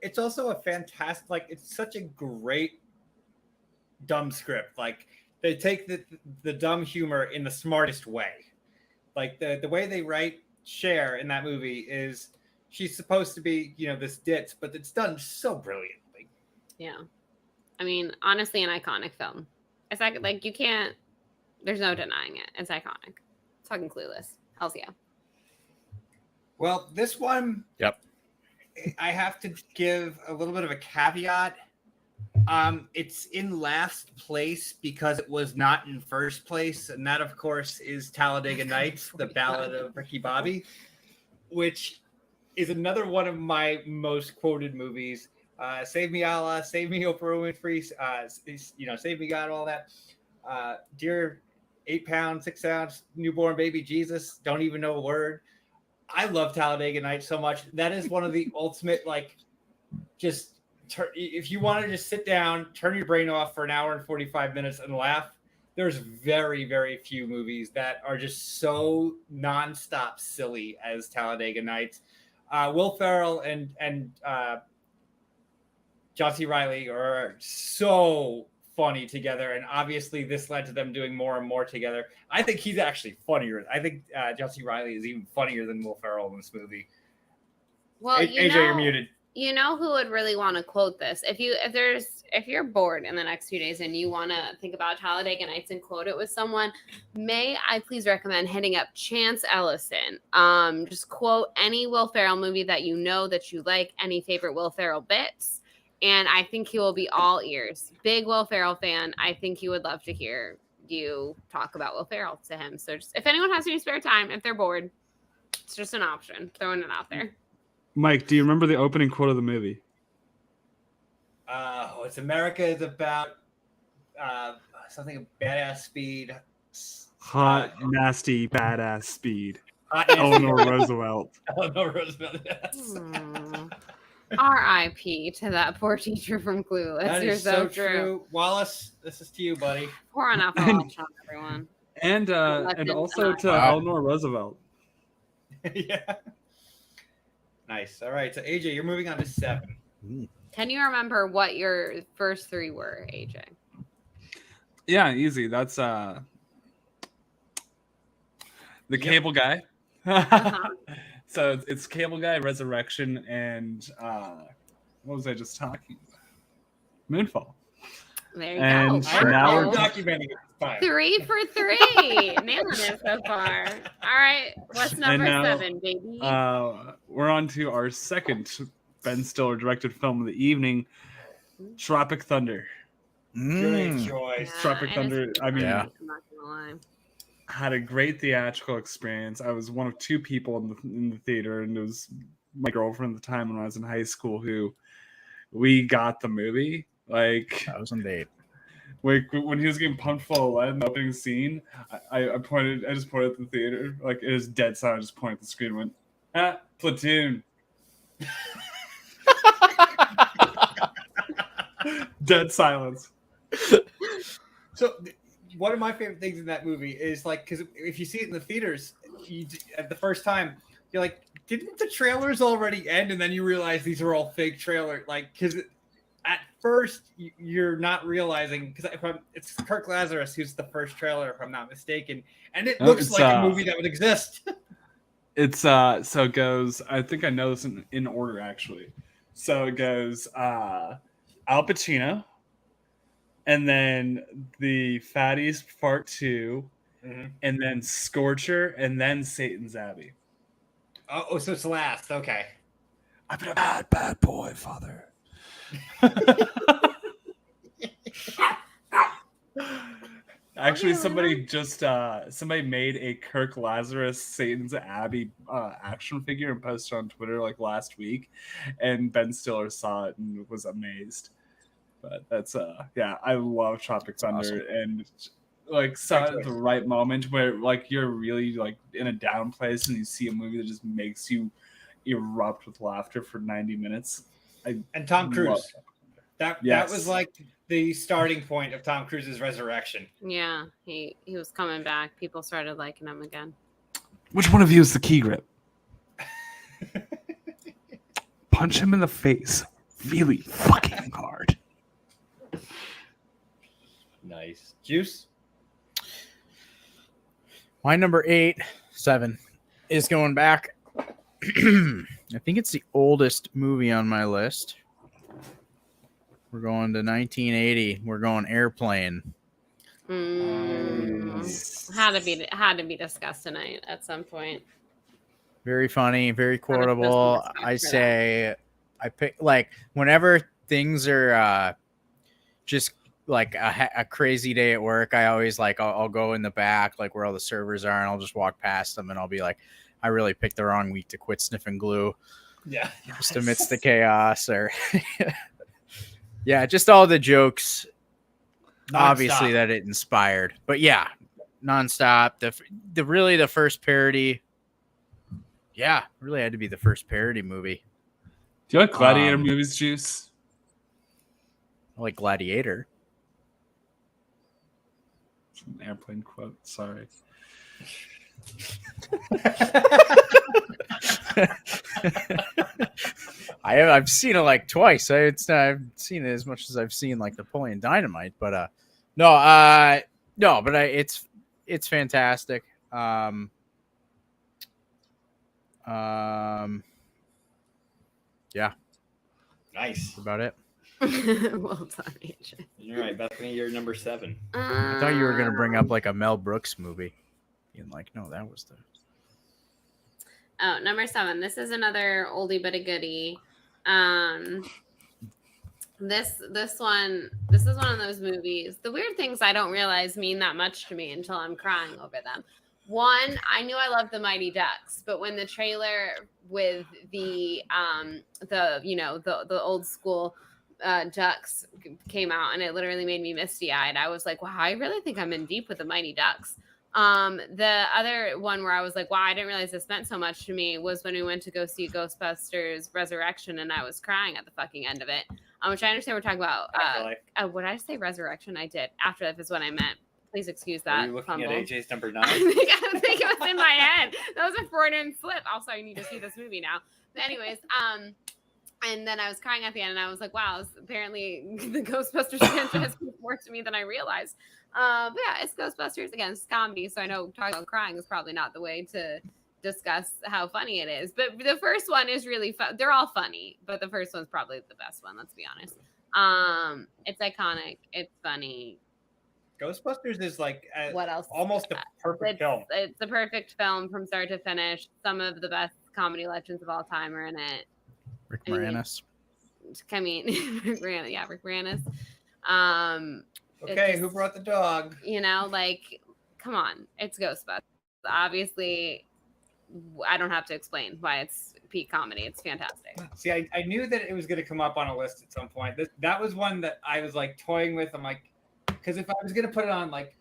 Speaker 3: It's also a fantastic, like, it's such a great dumb script. Like, they take the dumb humor in the smartest way. Like, the way they write Cher in that movie is she's supposed to be, this ditz, but it's done so brilliantly.
Speaker 4: Yeah. I mean, honestly, an iconic film. It's like you can't, there's no denying it. It's iconic. It's fucking Clueless. Hells yeah.
Speaker 3: Well, this one.
Speaker 1: Yep.
Speaker 3: I have to give a little bit of a caveat. It's in last place because it was not in first place, and that, of course, is Talladega Nights, the Ballad of Ricky Bobby, which is another one of my most quoted movies. Save Me Allah, Save Me Oprah Winfrey, Save Me God, all that. Dear 8-pound, 6-ounce newborn baby Jesus, don't even know a word. I love Talladega Nights so much. That is one of the ultimate, like, just if you want to just sit down, turn your brain off for an hour and 45 minutes and laugh. There's very, very few movies that are just so nonstop silly as Talladega Nights. Will Ferrell and John C. Reilly are so funny together, and obviously this led to them doing more and more together. I think he's actually funnier. I think John C. Reilly is even funnier than Will Ferrell in this movie.
Speaker 4: Well,
Speaker 3: AJ, you're muted.
Speaker 4: You know who would really want to quote this? If you're bored in the next few days and you want to think about Talladega Nights and quote it with someone, may I please recommend hitting up Chance Ellison. Just quote any Will Ferrell movie that you know that you like, any favorite Will Ferrell bits, and I think he will be all ears. Big Will Ferrell fan. I think he would love to hear you talk about Will Ferrell to him. So just if anyone has any spare time, if they're bored, it's just an option. Throwing it out there.
Speaker 2: Mike, do you remember the opening quote of the movie?
Speaker 3: It's America is about something badass speed.
Speaker 2: Hot, nasty, badass speed.
Speaker 3: Hot, nasty,
Speaker 2: Eleanor Roosevelt.
Speaker 3: Eleanor Roosevelt. Yes.
Speaker 4: R.I.P. to that poor teacher from Clueless.
Speaker 3: That
Speaker 4: You're
Speaker 3: is so true. Wallace, this is to you, buddy.
Speaker 4: Pour on alcohol shot, everyone.
Speaker 2: And also to Eleanor Roosevelt.
Speaker 3: Yeah. Nice. All right. So AJ, you're moving on to 7.
Speaker 4: Can you remember what your first 3 were, AJ?
Speaker 2: Yeah, easy. That's the Cable Guy. So it's Cable Guy, Resurrection, and what was I just talking about? Moonfall.
Speaker 4: There you
Speaker 2: and
Speaker 4: go.
Speaker 2: Now
Speaker 3: I'm
Speaker 2: we're
Speaker 3: documenting it. Fine.
Speaker 4: 3 for 3. Nailing it so far. All right. What's number 7, baby?
Speaker 2: We're on to our second Ben Stiller directed film of the evening, Tropic Thunder.
Speaker 3: Great choice.
Speaker 2: Tropic Thunder. I mean,
Speaker 4: I'm not gonna lie.
Speaker 2: had a great theatrical experience. I was one of 2 people in the theater, and it was my girlfriend at the time when I was in high school who we got the movie. Like,
Speaker 1: That was on date.
Speaker 2: Like when he was getting pumped full of lead in the opening scene, I just pointed at the theater, like it was dead silent. I just pointed at the screen and went, Platoon. Dead silence.
Speaker 3: So one of my favorite things in that movie is like, because if you see it in the theaters, at the first time, you're like, didn't the trailers already end? And then you realize these are all fake trailers. Like, because at first you're not realizing, because it's Kirk Lazarus who's the first trailer, if I'm not mistaken, and it looks like a movie that would exist.
Speaker 2: It's so it goes. I think I know this in order actually. So it goes Al Pacino, and then the Fatties Part 2, and then Scorcher, and then Satan's Abbey.
Speaker 3: Oh, so it's last. Okay.
Speaker 2: I've been a bad, bad boy, father. Actually, somebody made a Kirk Lazarus Satan's Abbey action figure and posted on Twitter like last week, and Ben Stiller saw it and was amazed. But that's I love Tropic Thunder, awesome. And like at the right moment where like you're really like in a down place and you see a movie that just makes you erupt with laughter for 90 minutes.
Speaker 3: And Tom Cruise. That was like the starting point of Tom Cruise's resurrection.
Speaker 4: Yeah, he was coming back. People started liking him again.
Speaker 2: Which one of you is the key grip? Punch him in the face really fucking hard.
Speaker 3: Nice. Juice?
Speaker 1: My number 7 is going back. I think it's the oldest movie on my list. We're going to 1980. We're going Airplane.
Speaker 4: Had to be discussed tonight at some point.
Speaker 1: Very funny, very quotable. I say I pick like whenever things are just like a crazy day at work. I always like I'll go in the back like where all the servers are, and I'll just walk past them, and I'll be like, I really picked the wrong week to quit sniffing glue.
Speaker 3: Yeah.
Speaker 1: Just amidst the chaos, or yeah, just all the jokes. Obviously, that it inspired, but yeah, nonstop. The really the first parody. Yeah, really had to be the first parody movie.
Speaker 2: Do you like Gladiator movies, Juice?
Speaker 1: I like Gladiator.
Speaker 2: It's an airplane quote. Sorry.
Speaker 1: I've seen it like twice. I've seen it as much as I've seen like Napoleon Dynamite, but it's fantastic. Yeah,
Speaker 3: Nice.
Speaker 1: that's about it.
Speaker 4: Well done, AJ.
Speaker 3: You're right, Bethany. You're number 7.
Speaker 1: I thought you were gonna bring up like a Mel Brooks movie. Being like, no, that was the.
Speaker 4: Oh, number 7. This is another oldie but a goodie. This one is one of those movies. The weird things I don't realize mean that much to me until I'm crying over them. One, I knew I loved the Mighty Ducks, but when the trailer with the old school Ducks came out, and it literally made me misty-eyed, I was like, wow, I really think I'm in deep with the Mighty Ducks. The other one where I was like, wow, I didn't realize this meant so much to me was when we went to go see Ghostbusters Resurrection, and I was crying at the fucking end of it. Which I understand we're talking about. What did I say? Resurrection? I did. Afterlife is what I meant. Please excuse that.
Speaker 3: Are you looking at AJ's number 9?
Speaker 4: I think it was in my head. That was a Freudian slip. Also, I need to see this movie now. But anyways, and then I was crying at the end, and I was like, wow, apparently the Ghostbusters franchise means more to me than I realized. But yeah, it's Ghostbusters. Again, it's comedy, so I know talking about crying is probably not the way to discuss how funny it is. But the first one is really fun. They're all funny, but the first one's probably the best one, let's be honest. It's iconic. It's funny.
Speaker 3: Ghostbusters is like
Speaker 4: what else?
Speaker 3: Almost a perfect film.
Speaker 4: It's a perfect film from start to finish. Some of the best comedy legends of all time are in it.
Speaker 1: Rick Moranis.
Speaker 4: I mean, Rick Moranis.
Speaker 3: Okay, who brought the dog?
Speaker 4: You know, like, come on, it's Ghostbusters. Obviously, I don't have to explain why it's peak comedy. It's fantastic.
Speaker 3: See, I knew that it was going to come up on a list at some point. That was one that I was like toying with. I'm like, because if I was going to put it on, like,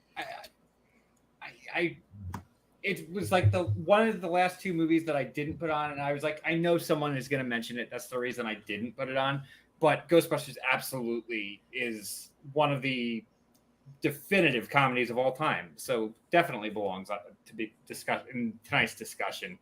Speaker 3: it was like one of the last 2 movies that I didn't put on, and I was like, I know someone is going to mention it. That's the reason I didn't put it on. But Ghostbusters absolutely is one of the definitive comedies of all time. So definitely belongs to be discussed in tonight's discussion.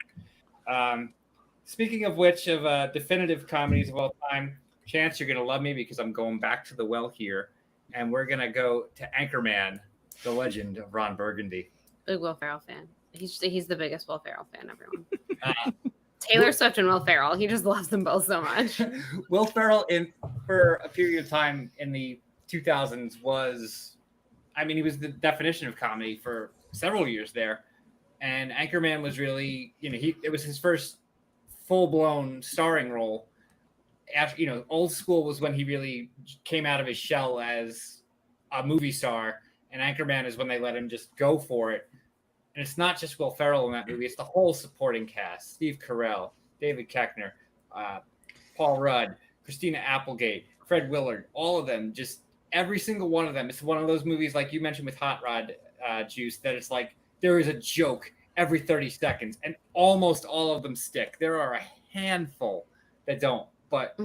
Speaker 3: Speaking of which, of definitive comedies of all time, Chance, you're going to love me because I'm going back to the well here, and we're going to go to Anchorman, the legend of Ron Burgundy.
Speaker 4: Big Will Ferrell fan. He's the biggest Will Ferrell fan, everyone. Taylor Swift and Will Ferrell. He just loves them both so much.
Speaker 3: Will Ferrell, for a period of time in the 2000s, he was the definition of comedy for several years there. And Anchorman was really, it was his first full-blown starring role. After, Old School was when he really came out of his shell as a movie star. And Anchorman is when they let him just go for it. And it's not just Will Ferrell in that movie. It's the whole supporting cast. Steve Carell, David Koechner, Paul Rudd, Christina Applegate, Fred Willard, all of them, just every single one of them. It's one of those movies, like you mentioned with Hot Rod Juice, that it's like there is a joke every 30 seconds, and almost all of them stick. There are a handful that don't, but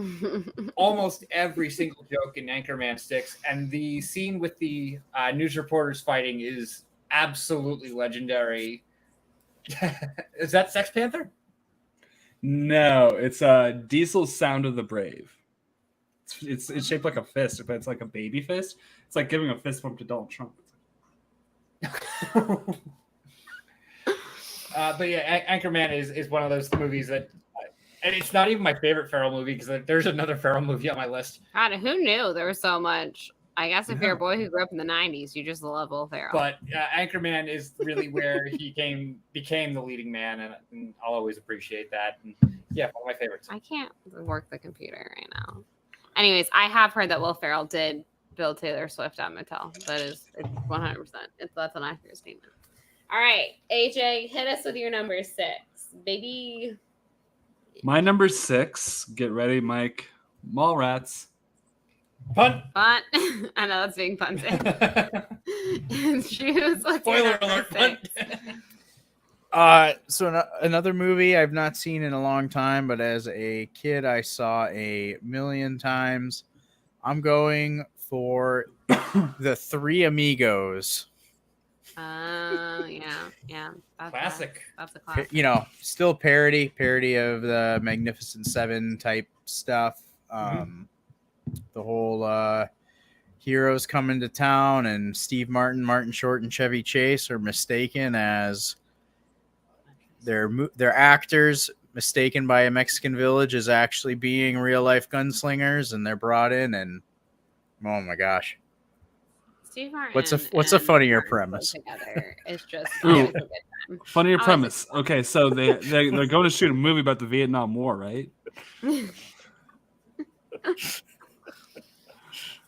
Speaker 3: almost every single joke in Anchorman sticks. And the scene with the news reporters fighting is absolutely legendary. Is that Sex Panther?
Speaker 2: No, it's Diesel's Sound of the Brave. It's shaped like a fist, but it's like a baby fist. It's like giving a fist bump to Donald Trump.
Speaker 3: But yeah, Anchorman is one of those movies that, and it's not even my favorite Ferrell movie because there's another Ferrell movie on my list.
Speaker 4: God, who knew there was so much? I guess if you're a boy who grew up in the 90s, you just love Will Ferrell.
Speaker 3: But Anchorman is really where he became the leading man, and I'll always appreciate that. And Yeah, one of my favorites.
Speaker 4: I can't work the computer right now. Anyways, I have heard that Will Ferrell did build Taylor Swift at Mattel. It's 100%. That's an accurate statement. All right, AJ, hit us with your number 6, baby.
Speaker 2: My number 6. Get ready, Mike. Mallrats.
Speaker 3: Punt.
Speaker 4: Punt. I know that's being punted. Shoes. What's your
Speaker 3: Spoiler
Speaker 4: number
Speaker 3: alert.
Speaker 4: 6?
Speaker 3: Punt.
Speaker 1: So another movie I've not seen in a long time, but as a kid I saw a million times. I'm going for The Three Amigos.
Speaker 4: Yeah.
Speaker 3: Classic.
Speaker 4: That's a classic.
Speaker 1: You know, still parody of the Magnificent Seven type stuff. The whole heroes coming to town, and Steve Martin, Martin Short, and Chevy Chase are mistaken as their actors, mistaken by a Mexican village as actually being real life gunslingers, and they're brought in, and oh my gosh.
Speaker 4: Steve Martin.
Speaker 1: What's a funnier
Speaker 4: Martin
Speaker 1: premise?
Speaker 4: Together is just
Speaker 2: Ooh.
Speaker 4: always a good time.
Speaker 2: Funnier
Speaker 4: Always
Speaker 2: premise. Okay, so they're going to shoot a movie about the Vietnam War, right?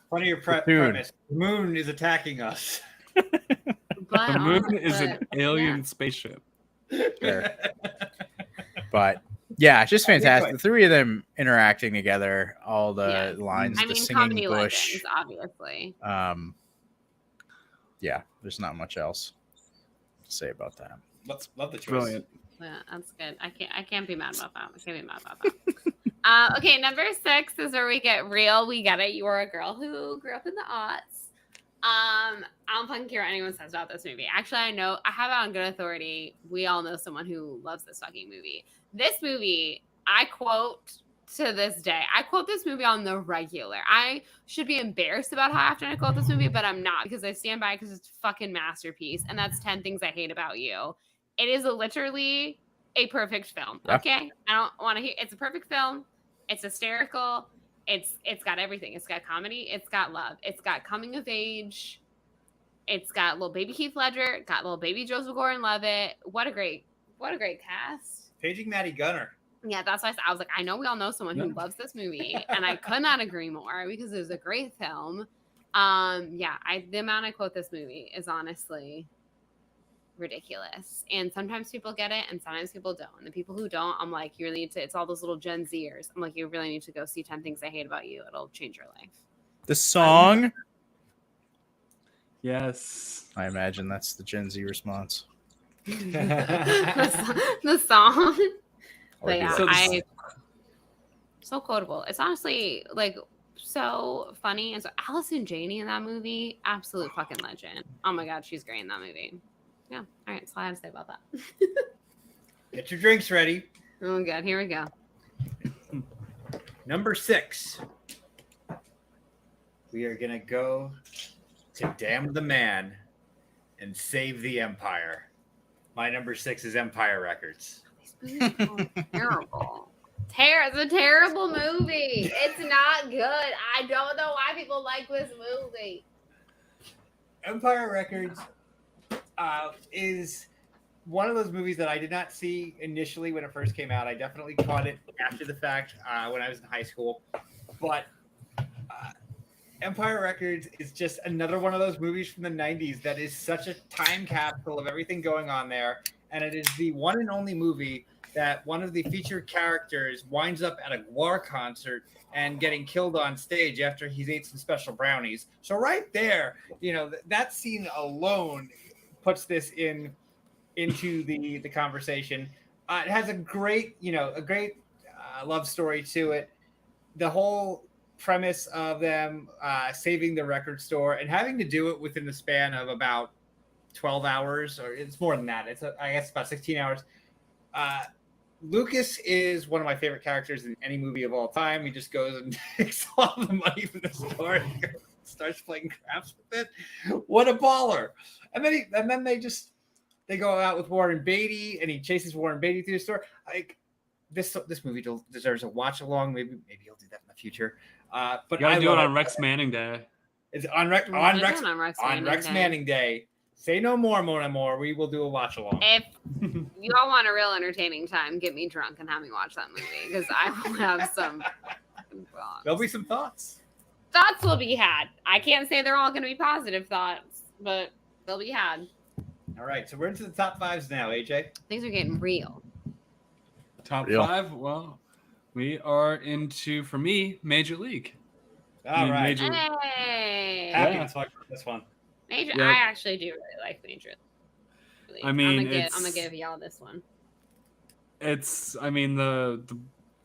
Speaker 3: Funnier premise. The moon is attacking us.
Speaker 2: The moon is an alien spaceship.
Speaker 1: Sure. But yeah, just fantastic. The three of them interacting together, all the lines, the singing
Speaker 4: comedy
Speaker 1: bush.
Speaker 4: legends, obviously.
Speaker 1: Yeah, there's not much else to say about that.
Speaker 3: Love the choice.
Speaker 2: Brilliant.
Speaker 4: Yeah, that's good. I can't be mad about that. Okay, number 6 is where we get real. We get it. You are a girl who grew up in the aughts. I don't fucking care what anyone says about this movie. Actually, I know I have it on good authority. We all know someone who loves this fucking movie. This movie, I quote to this day. I quote this movie on the regular. I should be embarrassed about how often I quote this movie, but I'm not, because I stand by it because it's a fucking masterpiece. And that's 10 Things I Hate About You. It is literally a perfect film. Okay? I don't want to hear. It's a perfect film. It's hysterical. It's got everything. It's got comedy. It's got love. It's got coming of age. It's got little baby Heath Ledger. Got little baby Joseph Gordon-Levitt. What a great cast.
Speaker 3: Paging Maddie Gunner.
Speaker 4: Yeah, that's why I was like, I know we all know someone who loves this movie, and I could not agree more, because it was a great film. The amount I quote this movie is honestly ridiculous, and sometimes people get it and sometimes people don't, and the people who don't, I'm like, you really need to, it's all those little Gen Zers, I'm like, you really need to go see 10 Things I Hate About You. It'll change your life.
Speaker 1: The song?
Speaker 2: Yes.
Speaker 1: I imagine that's the Gen Z response.
Speaker 4: the song. But yeah, so quotable. It's honestly like so funny. And so Allison Janney in that movie, absolute fucking legend. Oh my god, she's great in that movie. Yeah. All right, that's all I have to say about that.
Speaker 3: Get your drinks ready.
Speaker 4: Oh god, here we go.
Speaker 3: Number 6. We are gonna go to Damn the Man and Save the Empire. My number 6 is Empire Records.
Speaker 4: Terrible. It's a terrible movie. It's not good. I don't know why people like this movie.
Speaker 3: Empire Records is one of those movies that I did not see initially when it first came out. I definitely caught it after the fact when I was in high school. But Empire Records is just another one of those movies from the 90s that is such a time capsule of everything going on there. And it is the one and only movie that one of the featured characters winds up at a GWAR concert and getting killed on stage after he's ate some special brownies. So right there, you know, that scene alone puts this into the conversation. It has a great love story to it. The whole premise of them saving the record store and having to do it within the span of about 12 hours, or it's more than that. I guess about 16 hours. Lucas is one of my favorite characters in any movie of all time. He just goes and takes all the money from the store and starts playing craps with it. What a baller! And then they go out with Warren Beatty, and he chases Warren Beatty through the store. Like this movie deserves a watch along. Maybe he'll do that in the future. But
Speaker 2: you gotta do it on Rex Manning Day.
Speaker 3: It's on Rex Manning Day. Say no more, Mon Amour. We will do a watch along.
Speaker 4: If you all want a real entertaining time, get me drunk and have me watch that movie because I will have some thoughts.
Speaker 3: There'll be some thoughts.
Speaker 4: Thoughts will be had. I can't say they're all going to be positive thoughts, but they'll be had.
Speaker 3: All right, so we're into the top fives now, AJ.
Speaker 4: Things are getting real.
Speaker 2: Top
Speaker 1: Real.
Speaker 2: 5. Well, we are into, for me, Major League.
Speaker 3: All right.
Speaker 2: Major-
Speaker 4: Hey,
Speaker 3: Happy
Speaker 2: Yeah.
Speaker 3: to talk about this one.
Speaker 4: Major.
Speaker 2: Yeah.
Speaker 4: I actually do really like Major League.
Speaker 2: I mean,
Speaker 4: I'm
Speaker 2: it's-
Speaker 4: gonna give y'all this one.
Speaker 2: It's, I mean, the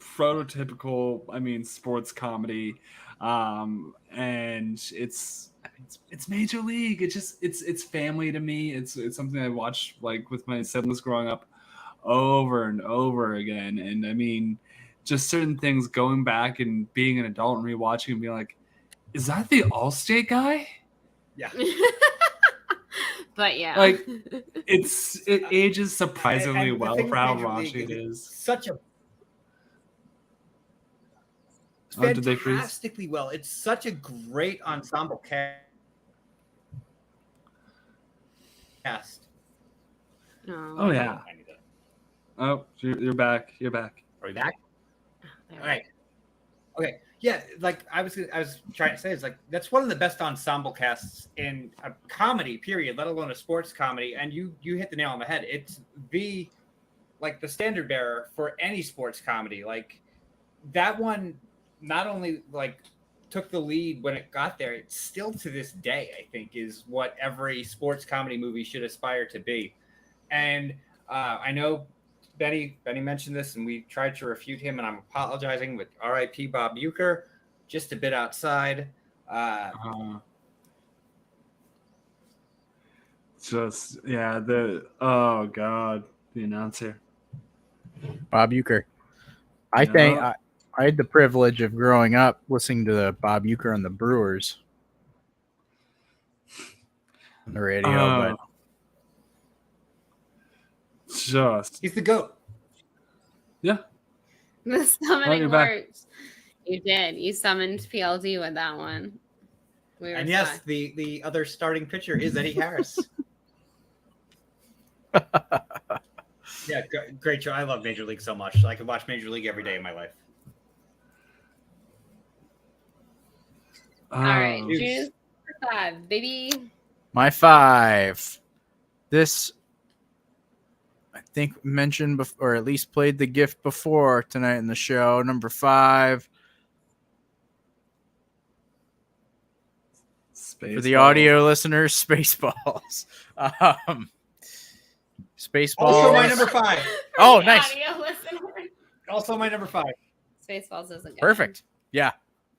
Speaker 2: prototypical, I mean, sports comedy, and it's Major League. It's family to me. It's something I watched like with my siblings growing up over and over again. And I mean, just certain things going back and being an adult and rewatching and being like, is that the Allstate guy?
Speaker 3: Yeah.
Speaker 4: But yeah,
Speaker 2: Like, it ages surprisingly
Speaker 3: And the
Speaker 2: well
Speaker 3: thing
Speaker 2: for
Speaker 3: with
Speaker 2: how
Speaker 3: Major
Speaker 2: raunchy
Speaker 3: League
Speaker 2: it is.
Speaker 3: Such a
Speaker 2: Oh, did they freeze?
Speaker 3: fantastically well. It's such a great ensemble cast.
Speaker 2: Oh yeah.
Speaker 3: I need that.
Speaker 2: Oh, you're back. You're back.
Speaker 3: Are we back?
Speaker 4: There.
Speaker 3: All right. Okay. Yeah, like I was trying to say, it's like that's one of the best ensemble casts in a comedy, period, let alone a sports comedy. And you hit the nail on the head. It's the standard bearer for any sports comedy. Like that one not only like took the lead when it got there, it's still to this day, I think, is what every sports comedy movie should aspire to be. And I know Benny mentioned this, and we tried to refute him, and I'm apologizing with R.I.P. Bob Uecker, just a bit outside.
Speaker 2: Just oh god, the announcer.
Speaker 1: Bob Uecker. I
Speaker 2: Yeah.
Speaker 1: think I had the privilege of growing up listening to the Bob Uecker on the Brewers on the radio, but
Speaker 2: Just
Speaker 3: He's the GOAT.
Speaker 2: yeah.
Speaker 4: The summoning
Speaker 2: you're back.
Speaker 4: works. You did. You summoned PLD with that one. We were
Speaker 3: And yes,
Speaker 4: stuck.
Speaker 3: the other starting pitcher is Eddie Harris. Yeah, great show. I love Major League so much. I could watch Major League every day of my life.
Speaker 4: All right,
Speaker 2: Oh,
Speaker 4: choose 5, baby.
Speaker 1: my 5. This I think mentioned before, or at least played the gift before tonight in the show. Number 5 for the
Speaker 2: Spaceballs.
Speaker 1: audio listeners, Spaceballs. Spaceballs.
Speaker 3: Also my number 5.
Speaker 1: Oh,
Speaker 4: The
Speaker 1: nice.
Speaker 4: audio listener.
Speaker 3: Also my number 5.
Speaker 4: Spaceballs isn't good.
Speaker 1: Perfect. Yeah.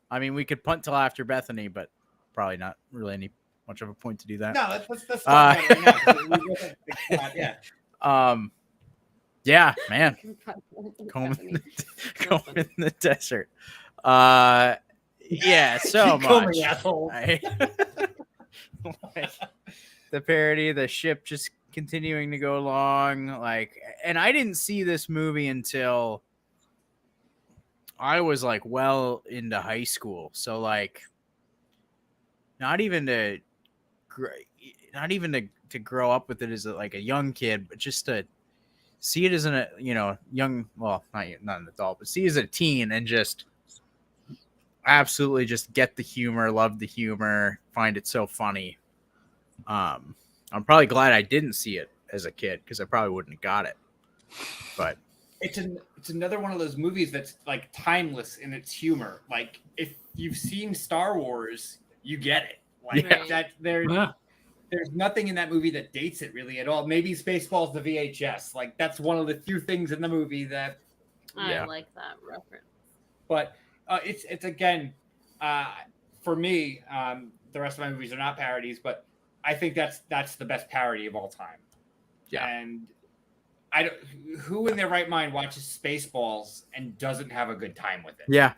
Speaker 1: I mean, we could punt till after Bethany, but probably not really any much of a point to do that.
Speaker 3: No, let's talk about it right now, 'cause we both have to think about it. Yeah.
Speaker 1: Yeah, man. Comb in the desert. Yeah, so
Speaker 3: Keep going,
Speaker 1: much.
Speaker 3: asshole.
Speaker 1: Right? Like, the parody, the ship just continuing to go along, and I didn't see this movie until I was like well into high school. So like not even to grow up with it as like a young kid, but just to see it as a young, well, not an adult, but see it as a teen and just absolutely just get the humor, love the humor, find it so funny. I'm probably glad I didn't see it as a kid because I probably wouldn't have got it. But
Speaker 3: It's another one of those movies that's like timeless in its humor. Like if you've seen Star Wars, you get it. Like
Speaker 1: Yeah.
Speaker 3: that there's nothing in that movie that dates it really at all. Maybe Spaceballs the VHS. Like that's one of the few things in the movie that
Speaker 4: I like that reference.
Speaker 3: but it's again for me, the rest of my movies are not parodies, but I think that's the best parody of all time.
Speaker 1: Yeah.
Speaker 3: And I don't. Who in their right mind watches Spaceballs and doesn't have a good time with it?
Speaker 1: yeah,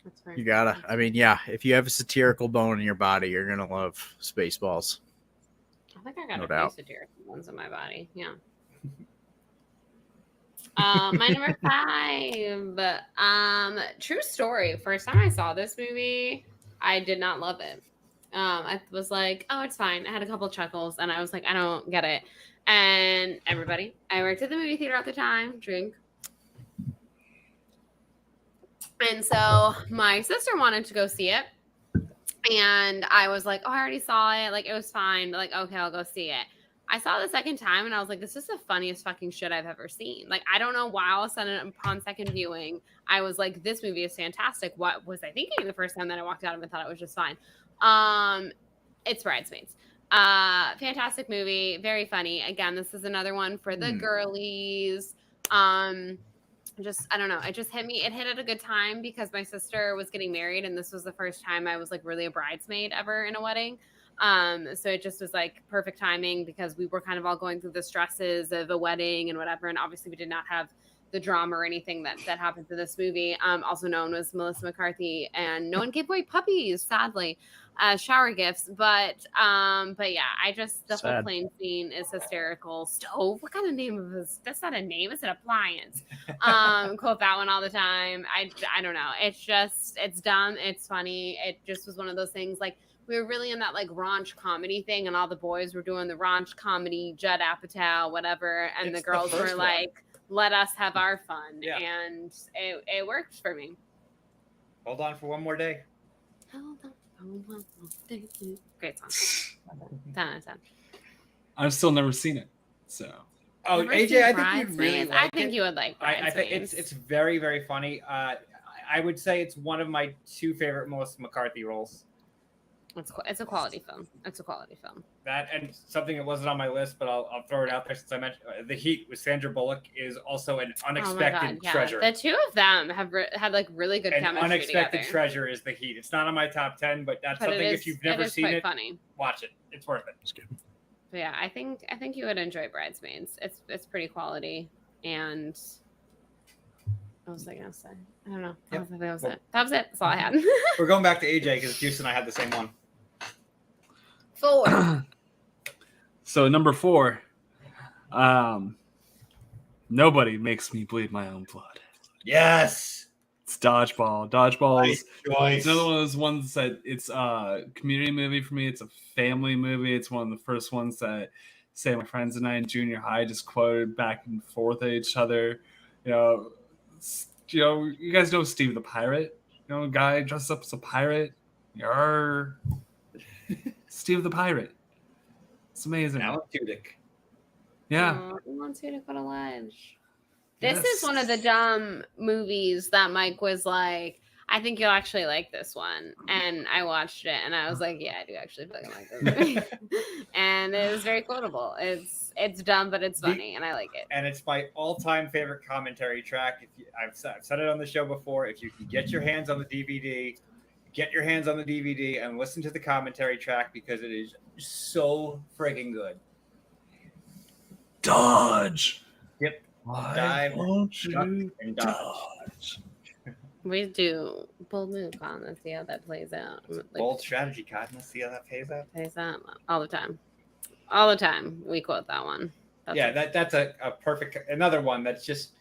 Speaker 4: That's fair.
Speaker 1: you gotta. I mean, yeah, if you have a satirical bone in your body, you're gonna love Spaceballs.
Speaker 4: I think I got
Speaker 1: No
Speaker 4: a
Speaker 1: doubt.
Speaker 4: few satirical ones in my body. Yeah. My number 5. True story. First time I saw this movie, I did not love it. I was like, oh, it's fine. I had a couple chuckles, and I was like, I don't get it. And everybody, I worked at the movie theater at the time, drink. And so my sister wanted to go see it. And I was like, oh, I already saw it. Like, it was fine. But like, okay, I'll go see it. I saw it the second time and I was like, this is the funniest fucking shit I've ever seen. Like, I don't know why all of a sudden upon second viewing, I was like, this movie is fantastic. What was I thinking the first time that I walked out of it and thought it was just fine? It's Bridesmaids. Fantastic movie. Very funny. Again, this is another one for the girlies. Just, I don't know. It just hit me. It hit at a good time because my sister was getting married and this was the first time I was like really a bridesmaid ever in a wedding. So it just was like perfect timing because we were kind of all going through the stresses of a wedding and whatever. And obviously we did not have the drama or anything that happened to this movie. Also known as Melissa McCarthy, and no one gave away puppies, sadly, shower gifts. But yeah, I just, the whole plane scene is hysterical. Stove, what kind of name of this? That's not a name, it's an appliance. Quote that one all the time. I don't know. It's just, it's dumb. It's funny. It just was one of those things like, we were really in that like raunch comedy thing, and all the boys were doing the raunch comedy, Judd Apatow, whatever, and the girls were like, let us have our fun. Yeah. And it worked for me.
Speaker 3: Hold on for one more day.
Speaker 4: Hold on for one more day. Great song. 10 out of 10.
Speaker 2: I've still never seen it, so.
Speaker 3: Oh, AJ, I think you'd really like
Speaker 4: I think you would like
Speaker 3: I think it's very, very funny. I would say it's one of my two favorite Melissa McCarthy roles.
Speaker 4: It's a quality film. It's a quality film.
Speaker 3: That and something that wasn't on my list, but I'll throw it out there since I mentioned The Heat with Sandra Bullock is also an unexpected treasure.
Speaker 4: The two of them have had like really good chemistry
Speaker 3: unexpected
Speaker 4: together.
Speaker 3: treasure is The Heat. It's not on my top 10, but that's something if you've never seen it,
Speaker 4: funny.
Speaker 3: Watch it. It's worth it. It's good.
Speaker 4: But yeah, I think you would enjoy Bridesmaids. It's pretty quality, and what was I gonna say? I don't know.
Speaker 3: Yep.
Speaker 4: That was it. That's all I had.
Speaker 3: We're going back to AJ because Juice and I had the same one.
Speaker 4: 4.
Speaker 2: So number 4, nobody makes me bleed my own blood.
Speaker 3: Yes,
Speaker 2: it's Dodgeball. Dodgeball is
Speaker 3: nice.
Speaker 2: another one of those ones that it's a community movie for me. It's a family movie. It's one of the first ones that say my friends and I in junior high just quoted back and forth at each other. You guys know Steve the Pirate. You know, a guy dressed up as a pirate. Yarr. Steve the Pirate. It's amazing.
Speaker 3: Alan Tudyk.
Speaker 2: Yeah.
Speaker 4: Alan Tudyk, what a ledge. This is one of the dumb movies that Mike was like, I think you'll actually like this one. And I watched it and I was like, yeah, I do actually fucking like this movie. And it was very quotable. It's dumb, but it's funny and I like it.
Speaker 3: And it's my all-time favorite commentary track. I've said it on the show before. If you can get your hands on the DVD, and listen to the commentary track because it is so freaking good.
Speaker 2: Dodge.
Speaker 3: Yep. Dive, duck, and dodge.
Speaker 4: We do bold move on. Let's see how that plays out.
Speaker 3: Bold strategy, Cotton. Let's see how that pays out.
Speaker 4: Plays out all the time. All the time. We quote that one.
Speaker 3: That's a perfect another one that's just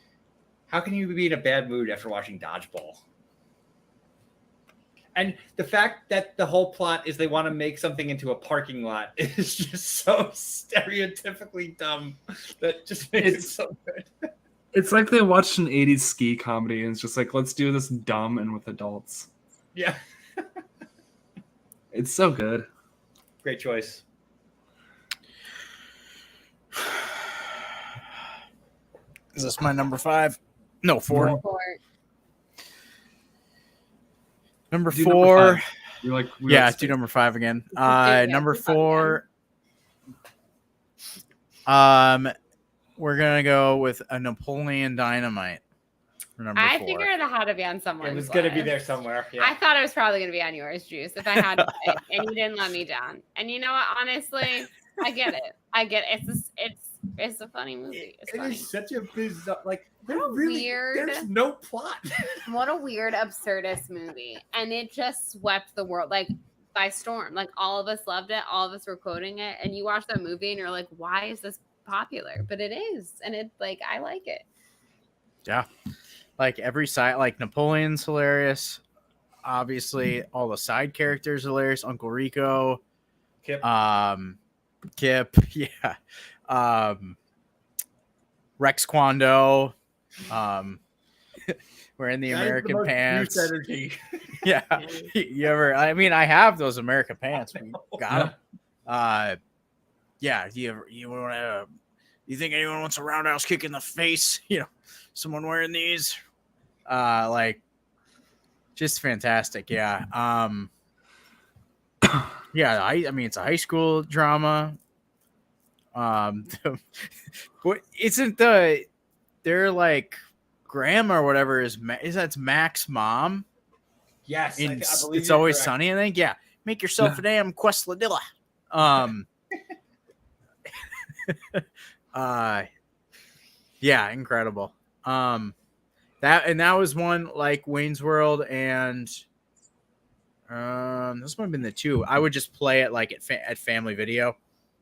Speaker 3: how can you be in a bad mood after watching Dodgeball? And the fact that the whole plot is they want to make something into a parking lot is just so stereotypically dumb that just makes it so good.
Speaker 2: It's like they watched an 80s ski comedy and it's just like, let's do this dumb and with adults.
Speaker 3: Yeah.
Speaker 2: It's so good.
Speaker 3: Great choice.
Speaker 1: Is this my number 5? No, 4. Number 4.
Speaker 2: You're like,
Speaker 1: yeah, do number 5 again. Number 4. We're gonna go with a Napoleon Dynamite. For number 4.
Speaker 4: I figured it had to be on someone's.
Speaker 3: It was gonna be there somewhere. Yeah.
Speaker 4: I thought it was probably gonna be on yours, Juice. If I had to pick, and you didn't let me down. And you know what? Honestly, I get it. It's a funny movie. It's funny.
Speaker 3: Is such a bizarre,
Speaker 4: weird.
Speaker 3: There's no plot.
Speaker 4: What a weird, absurdist movie, and it just swept the world by storm. Like all of us loved it, all of us were quoting it, and you watch that movie and you're like, why is this popular? But it is, and it's like I like it.
Speaker 1: Yeah, like every side, like Napoleon's hilarious. obviously, all the side characters are hilarious. Uncle Rico,
Speaker 3: Kip.
Speaker 1: Kip, yeah, Rex Kwando, wearing the
Speaker 3: That is
Speaker 1: American
Speaker 3: most
Speaker 1: pants.
Speaker 3: youth energy.
Speaker 1: Yeah, you ever? I mean, I have those American pants. We got them. Yeah. You want to? You think anyone wants a roundhouse kick in the face? You know, someone wearing these. Like, just fantastic. Yeah. Yeah. I mean, it's a high school drama. What isn't their like grandma or whatever is that's Mac's mom?
Speaker 3: Yes, I believe
Speaker 1: It's
Speaker 3: you're
Speaker 1: Always
Speaker 3: correct.
Speaker 1: Sunny. I think. Yeah. Make yourself a damn Quesadilla. Yeah, incredible. That was one like Wayne's World, and this might have been the two. I would just play it like at Family Video.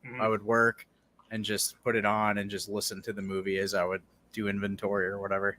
Speaker 3: Mhm.
Speaker 1: I would work and just put it on and just listen to the movie as I would do inventory or whatever.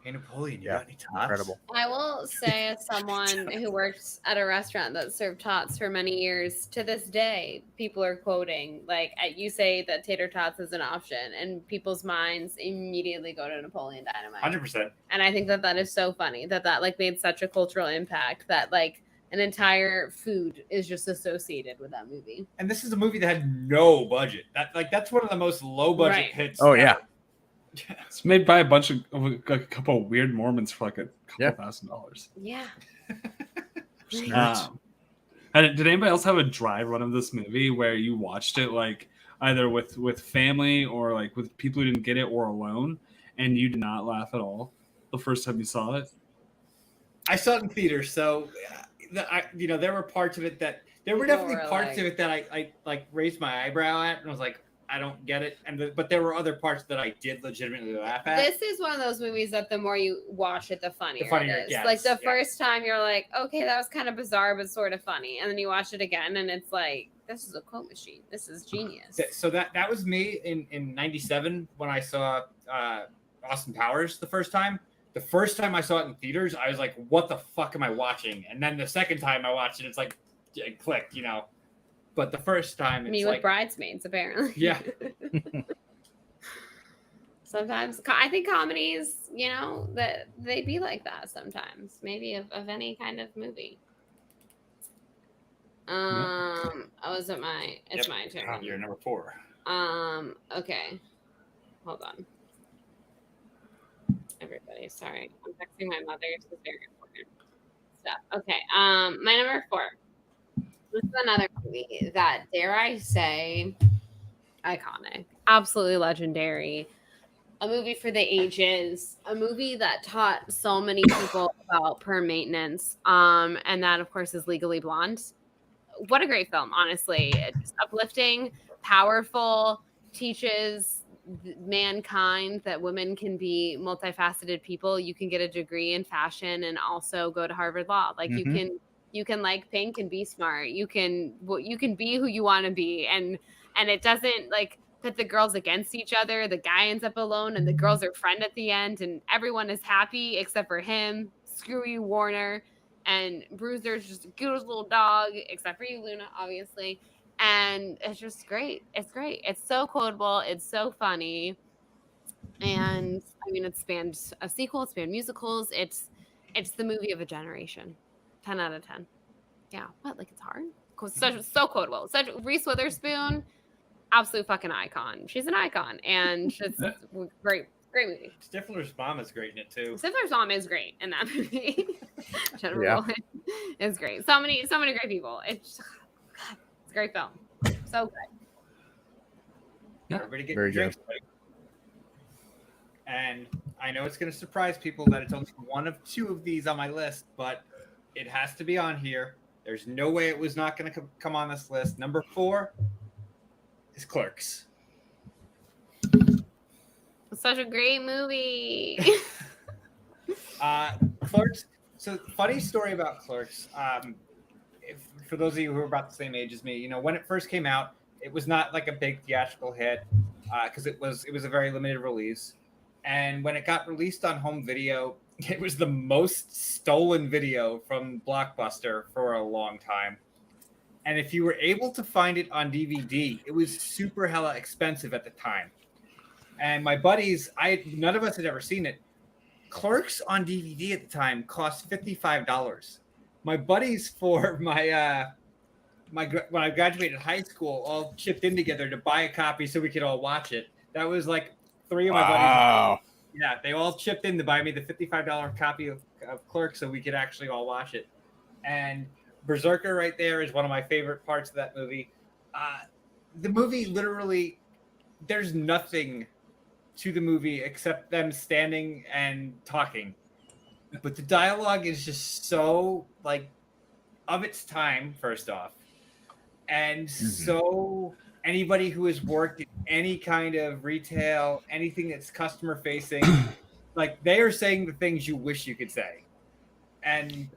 Speaker 3: Hey, Napoleon, you
Speaker 1: Yeah,
Speaker 3: got any tots?
Speaker 1: incredible.
Speaker 4: I will say, as someone who worked at a restaurant that served tots for many years, to this day, people are quoting, like, you say that tater tots is an option, and people's minds immediately go to Napoleon Dynamite.
Speaker 3: 100%.
Speaker 4: And I think that is so funny that like made such a cultural impact that like an entire food is just associated with that movie.
Speaker 3: And this is a movie that had no budget. That's one of the most low budget
Speaker 4: Right.
Speaker 3: hits.
Speaker 1: Oh, yeah.
Speaker 3: ever.
Speaker 2: It's made by a couple of weird Mormons for like a couple $1,000.
Speaker 4: Yeah.
Speaker 2: And did anybody else have a dry run of this movie where you watched it like either with family or like with people who didn't get it or alone, and you did not laugh at all the first time you saw it?
Speaker 3: I saw it in theaters, so there were parts of it that there were definitely
Speaker 4: Or,
Speaker 3: parts
Speaker 4: like-
Speaker 3: of it that I like raised my eyebrow at and was like, I don't get it. But there were other parts that I did legitimately laugh at.
Speaker 4: This is one of those movies that the more you watch it, the funnier,
Speaker 3: funnier
Speaker 4: it
Speaker 3: it
Speaker 4: is.
Speaker 3: gets,
Speaker 4: Like the
Speaker 3: yeah.
Speaker 4: first time you're like, okay, that was kind of bizarre, but sort of funny. And then you watch it again and it's like, this is a quote machine. This is genius.
Speaker 3: So that was me in '97 when I saw Austin Powers the first time. The first time I saw it in theaters, I was like, what the fuck am I watching? And then the second time I watched it, it's like, it clicked, you know. But the first time, it's
Speaker 4: Me
Speaker 3: like,
Speaker 4: with Bridesmaids, apparently.
Speaker 3: Yeah.
Speaker 4: Sometimes I think comedies, that they be like that sometimes. Maybe of any kind of movie. Oh, is it it's my turn.
Speaker 3: You're number 4.
Speaker 4: Okay. Hold on. Everybody, sorry. I'm texting my mother. This is very important stuff. Okay. My number 4. This is another movie that, dare I say, iconic, absolutely legendary. A movie for the ages. A movie that taught so many people about perm maintenance. And that, of course, is Legally Blonde. What a great film, honestly. It's uplifting, powerful, teaches mankind that women can be multifaceted people. You can get a degree in fashion and also go to Harvard Law. Like you can like pink and be smart. You can be who you want to be, and it doesn't like pit the girls against each other. The guy ends up alone, and the girls are friend at the end, and everyone is happy except for him. Screw you, Warner. And Bruiser's just a good little dog, except for you, Luna, obviously. And it's just great. It's great. It's so quotable. It's so funny. And I mean, it spanned a sequel. It spanned musicals. It's the movie of a generation. 10 out of 10. Yeah. What? Like it's hard? So quotable. Such Reese Witherspoon, absolute fucking icon. She's an icon, and it's great. Great movie.
Speaker 3: Stifler's mom is great in it too.
Speaker 4: Stifler's mom is great in that movie. Jennifer Lawrence is great. So many great people. It's a great film. So good.
Speaker 3: Everybody get
Speaker 1: Very
Speaker 3: your drinks ready. And I know it's going to surprise people that it's only one of 2 of these on my list, but it has to be on here. There's no way it was not going to come on this list. Number 4 is Clerks.
Speaker 4: It's such a great movie.
Speaker 3: Clerks. So funny story about Clerks. For those of you who are about the same age as me, when it first came out, it was not like a big theatrical hit because it was a very limited release. And when it got released on home video, it was the most stolen video from Blockbuster for a long time. And if you were able to find it on DVD, it was super hella expensive at the time. And my buddies, none of us had ever seen it. Clerks on DVD at the time cost $55. My buddies for when I graduated high school all chipped in together to buy a copy so we could all watch it. That was like 3 of my buddies. Yeah, they all chipped in to buy me the $55 copy of Clerks so we could actually all watch it. And Berserker right there is one of my favorite parts of that movie. The movie literally, there's nothing to the movie except them standing and talking. But the dialogue is just so like of its time, first off. And so anybody who has worked in any kind of retail, anything that's customer facing, like they are saying the things you wish you could say. And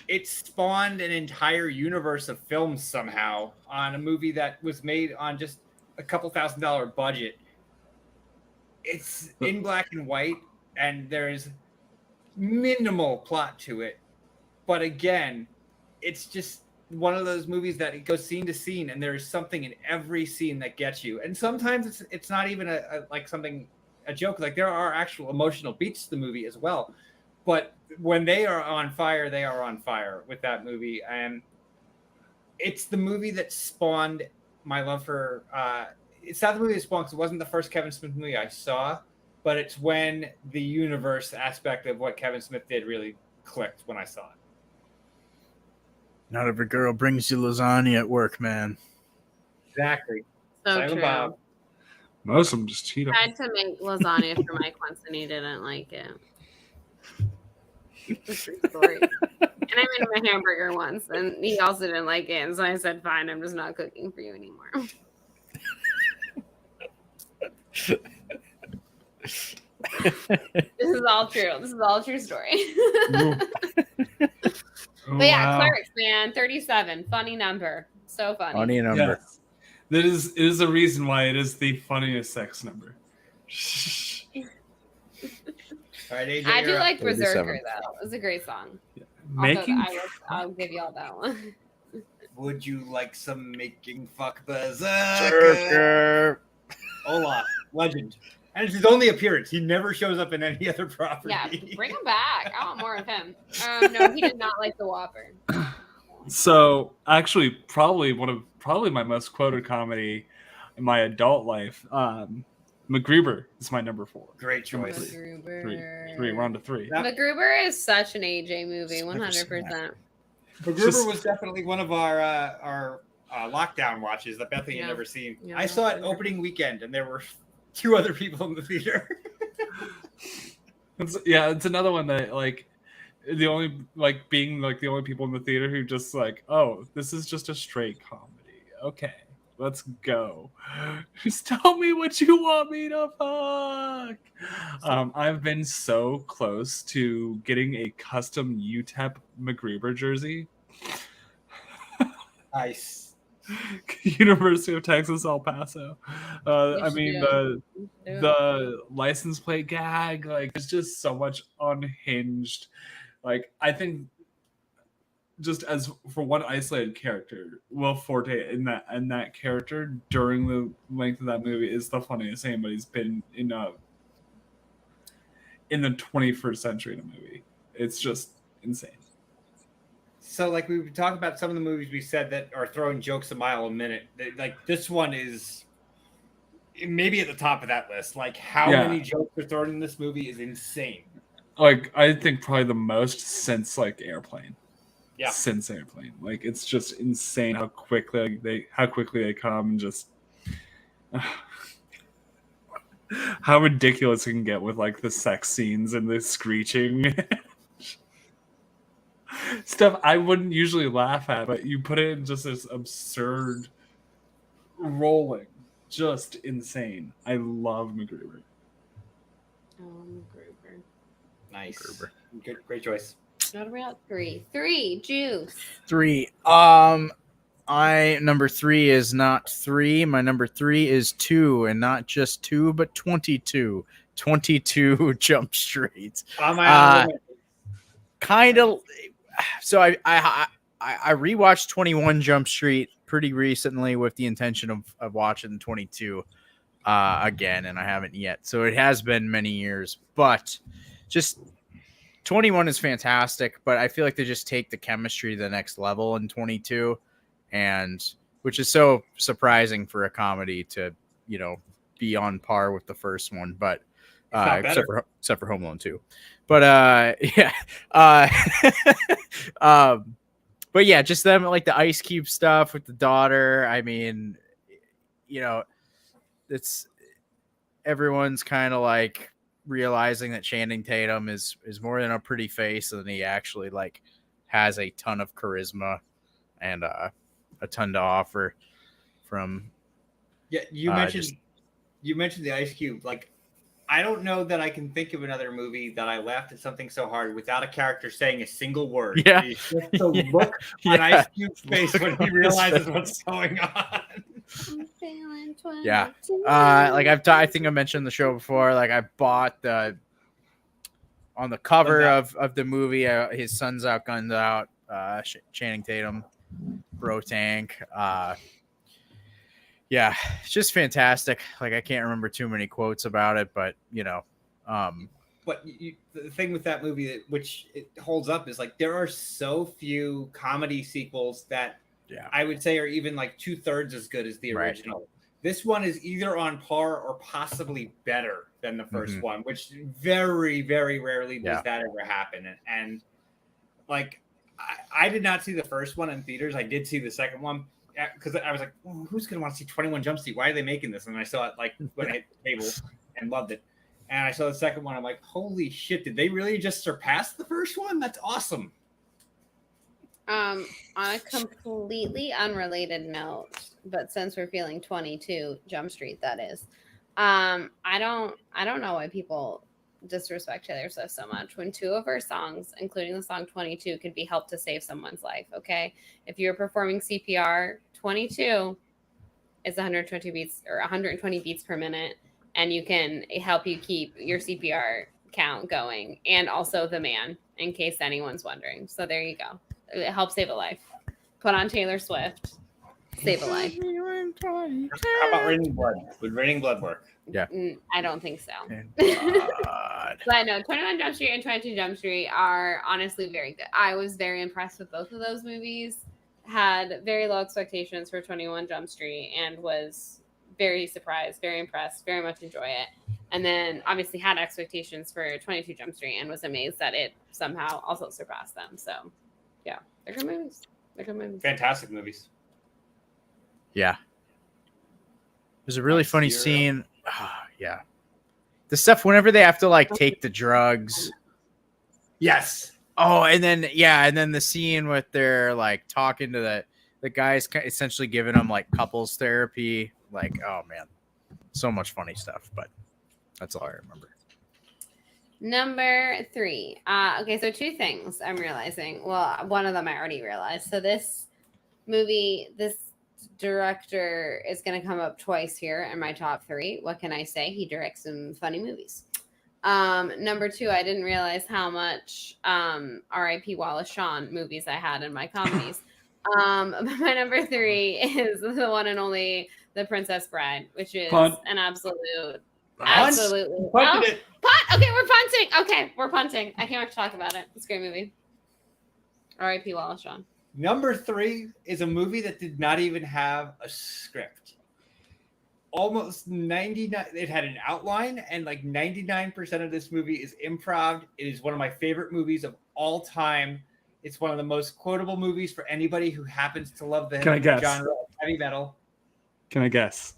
Speaker 3: it spawned an entire universe of films somehow on a movie that was made on just a couple $1,000 budget. It's in black and white, and there's minimal plot to it. But again, it's just one of those movies that it goes scene to scene, and there's something in every scene that gets you. And sometimes it's not even a joke. Like there are actual emotional beats to the movie as well. But when they are on fire, they are on fire with that movie. And it's the movie that spawned my love for it's not the movie that spawned because it wasn't the first Kevin Smith movie I saw, but it's when the universe aspect of what Kevin Smith did really clicked when I saw it.
Speaker 1: Not every girl brings you lasagna at work, man.
Speaker 3: Exactly.
Speaker 4: So
Speaker 3: Silent
Speaker 4: true.
Speaker 3: Bob.
Speaker 2: Most of them just cheat on.
Speaker 4: I had to make lasagna for Mike once, and he didn't like it. It's a true story. And I made him a hamburger once, and he also didn't like it. And so I said, "Fine, I'm just not cooking for you anymore." This is all true. This is all a true story. But yeah, Clerks, man, 37, funny number, so funny.
Speaker 1: Funny number.
Speaker 2: Yes. That is a reason why it is the funniest sex number.
Speaker 3: All right, AJ,
Speaker 4: I do
Speaker 3: you're up.
Speaker 4: like
Speaker 1: 37.
Speaker 4: Berserker though. It was a great song.
Speaker 2: Making
Speaker 4: I'll give you all that one.
Speaker 3: Would you like some making fuck Berserker? Olaf, legend. And it's his only appearance. He never shows up in any other property.
Speaker 4: Yeah, bring him back. I want more of him. No, he did not like the Whopper.
Speaker 2: So actually, probably my most quoted comedy in my adult life. MacGruber is my number 4.
Speaker 3: Great choice.
Speaker 4: MacGruber.
Speaker 2: 3. We're on to 3.
Speaker 4: MacGruber is such an AJ movie, 100%.
Speaker 3: MacGruber was definitely one of our lockdown watches that Bethany had never seen.
Speaker 4: Yeah,
Speaker 3: I saw it opening weekend, and there were 2 other people in the theater.
Speaker 2: It's another one that like the only like being like the only people in the theater who just like, oh, this is just a straight comedy. Okay, let's go. Just tell me what you want me to fuck. I've been so close to getting a custom UTEP MacGruber jersey.
Speaker 3: Nice.
Speaker 2: University of Texas, El Paso. I mean the license plate gag, like it's just so much unhinged. Like I think just as for one isolated character, Will Forte in that character during the length of that movie is the funniest anybody's been in the 21st century in a movie. It's just insane.
Speaker 3: So, like we talked about some of the movies we said that are throwing jokes a mile a minute. Like this one is maybe at the top of that list. Like how many jokes are thrown in this movie is insane.
Speaker 2: Like I think probably the most since like Airplane.
Speaker 3: Yeah.
Speaker 2: Since Airplane. Like it's just insane how quickly they come and just how ridiculous it can get with like the sex scenes and the screeching. Stuff I wouldn't usually laugh at, but you put it in just this absurd rolling. Just insane. I love MacGruber.
Speaker 4: MacGruber.
Speaker 3: Nice. MacGruber. Good, great choice.
Speaker 4: What about 3? 3, Juice.
Speaker 1: 3. I number 3 is not 3. My number 3 is 2, and not just 2, but 22. 22 Jump Street.
Speaker 3: On my honorable mention.
Speaker 1: Kind of. So I rewatched 21 Jump Street pretty recently with the intention of watching 22 again, and I haven't yet. So it has been many years, but just 21 is fantastic. But I feel like they just take the chemistry to the next level in 22, and which is so surprising for a comedy to be on par with the first one, but except for Home Alone 2. But yeah. But yeah, just them like the Ice Cube stuff with the daughter. I mean, it's everyone's kind of like realizing that Channing Tatum is more than a pretty face, and he actually like has a ton of charisma and a ton to offer from.
Speaker 3: Yeah, you mentioned the Ice Cube. Like, I don't know that I can think of another movie that I laughed at something so hard without a character saying a single word.
Speaker 1: Yeah.
Speaker 3: It's just the look on Ice Cube's face when he realizes what's going on.
Speaker 4: I'm feeling 22.
Speaker 1: Yeah. Like I think I mentioned the show before. Like I bought on the cover of the movie, his son's out, guns out, Channing Tatum, bro tank. Yeah, it's just fantastic. Like I can't remember too many quotes about it, but
Speaker 3: But the thing with that movie, which it holds up, is like there are so few comedy sequels that I would say are even like 2/3 as good as the original. Right. This one is either on par or possibly better than the first one, which very, very rarely does that ever happen. And like, I did not see the first one in theaters. I did see the second one because I was like, who's going to want to see 21 Jump Street? Why are they making this? And I saw it like when I hit the table and loved it. And I saw the second one. I'm like, holy shit, did they really just surpass the first one? That's awesome.
Speaker 4: On a completely unrelated note, but since we're feeling 22 Jump Street, that is, I don't know why people disrespect Taylor Swift so much when two of her songs, including the song 22, could be helped to save someone's life. Okay, if you're performing CPR, 22 is 120 beats or 120 beats per minute, and you can help you keep your CPR count going, and also the man, in case anyone's wondering. So there you go. It helps save a life. Put on Taylor Swift. Save a life.
Speaker 3: How about Raining Blood? Would Raining Blood work?
Speaker 1: Yeah.
Speaker 4: I don't think so. But no, 21 Jump Street and 22 Jump Street are honestly very good. I was very impressed with both of those movies. Had very low expectations for 21 Jump Street and was very surprised, very impressed, very much enjoy it. And then obviously had expectations for 22 Jump Street and was amazed that it somehow also surpassed them. So yeah, they're good movies. They're good movies.
Speaker 3: Fantastic movies.
Speaker 1: Yeah. There's a really funny scene. Yeah. The stuff whenever they have to like take the drugs.
Speaker 3: Yes.
Speaker 1: Oh, and then the scene with their like talking to the guys essentially giving them like couples therapy. Like, oh man. So much funny stuff, but that's all I remember.
Speaker 4: Number 3. Okay, so two things I'm realizing. Well, one of them I already realized. So this movie, this director is going to come up twice here in my top 3. What can I say? He directs some funny movies. Number 2, I didn't realize how much R.I.P. Wallace Shawn movies I had in my comedies. My number 3 is the one and only The Princess Bride, which is an absolutely. Punt. Okay, we're punting. Okay, we're punting. I can't wait to talk about it. It's a great movie. R.I.P. Wallace Shawn.
Speaker 3: Number 3 is a movie that did not even have a script. Almost 99. It had an outline, and like 99% of this movie is improv. It is one of my favorite movies of all time. It's one of the most quotable movies for anybody who happens to love the genre of heavy metal.
Speaker 2: Can I guess?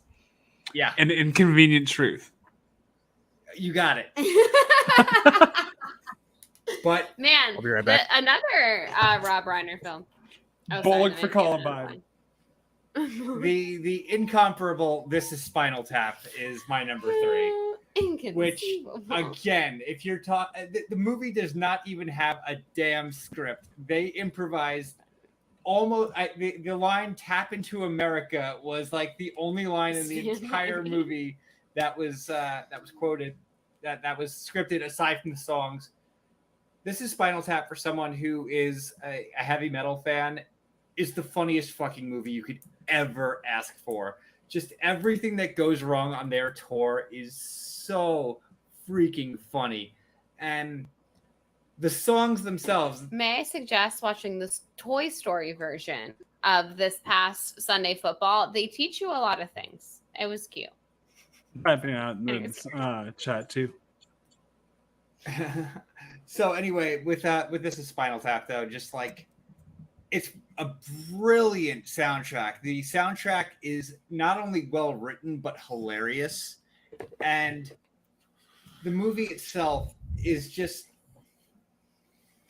Speaker 3: Yeah.
Speaker 2: An Inconvenient Truth.
Speaker 3: You got it. But
Speaker 4: man,
Speaker 1: I'll be right back.
Speaker 4: Another Rob Reiner film.
Speaker 2: Bowling for Columbine.
Speaker 3: The incomparable This Is Spinal Tap is my number 3. Which, again, if you're talking, the movie does not even have a damn script. They improvised almost. The line "Tap into America" was like the only line in the entire movie that was quoted. that was scripted aside from the songs. This is Spinal Tap for someone who is a heavy metal fan. Is the funniest fucking movie you could ever ask for. Just everything that goes wrong on their tour is so freaking funny. And the songs themselves.
Speaker 4: May I suggest watching this Toy Story version of this past Sunday football? They teach you a lot of things. It was cute.
Speaker 2: Typing out in the chat too.
Speaker 3: So anyway, with this is Spinal Tap though, just like it's a brilliant soundtrack. The soundtrack is not only well written but hilarious, and the movie itself is just,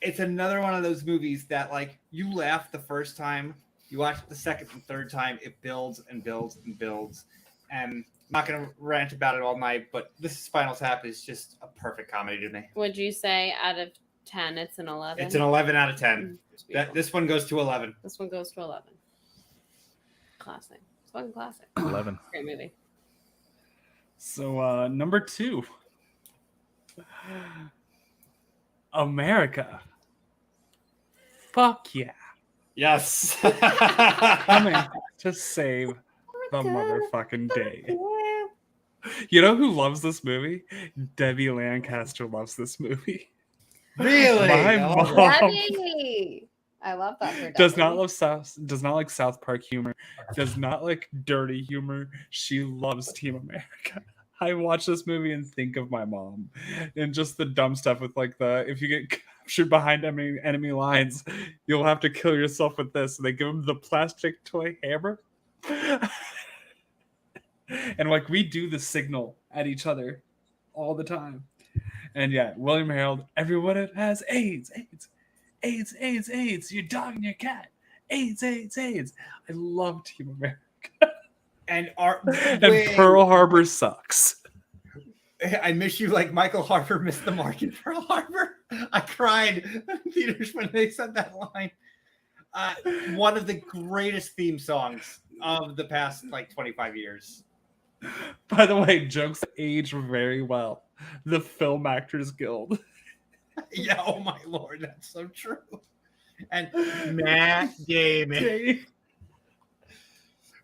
Speaker 3: it's another one of those movies that like you laugh the first time, you watch it the second and third time, it builds and builds and builds. And I'm not going to rant about it all night, but this Spinal Tap is just a perfect comedy to me.
Speaker 4: Would you say out of 10, it's an 11?
Speaker 3: It's an 11 out of 10. This one goes to 11.
Speaker 4: This one goes to 11. Classic. It's fucking classic.
Speaker 1: 11.
Speaker 4: Great movie.
Speaker 2: So number 2. America. Fuck yeah.
Speaker 3: Yes.
Speaker 2: Coming to save the motherfucking day. You know who loves this movie? Debbie Lancaster loves this movie.
Speaker 3: Really?
Speaker 2: My mom
Speaker 4: Debbie! I love that for
Speaker 2: does
Speaker 4: Debbie.
Speaker 2: does not like South Park humor, does not like dirty humor. She loves Team America. I watch this movie and think of my mom and just the dumb stuff with like if you get captured behind enemy lines, you'll have to kill yourself with this. And they give him the plastic toy hammer. And like we do the signal at each other all the time. And yeah, William Harold, everyone has AIDS, AIDS, AIDS, AIDS, AIDS, your dog and your cat, AIDS, AIDS, AIDS. I love Team America.
Speaker 3: And
Speaker 2: Pearl Harbor sucks.
Speaker 3: I miss you like Michael Harper missed the mark in Pearl Harbor. I cried in theaters when they said that line. One of the greatest theme songs of the past like 25 years.
Speaker 2: By the way, jokes age very well. The Film Actors Guild.
Speaker 3: Yeah, oh my lord, that's so true. And Matt Damon.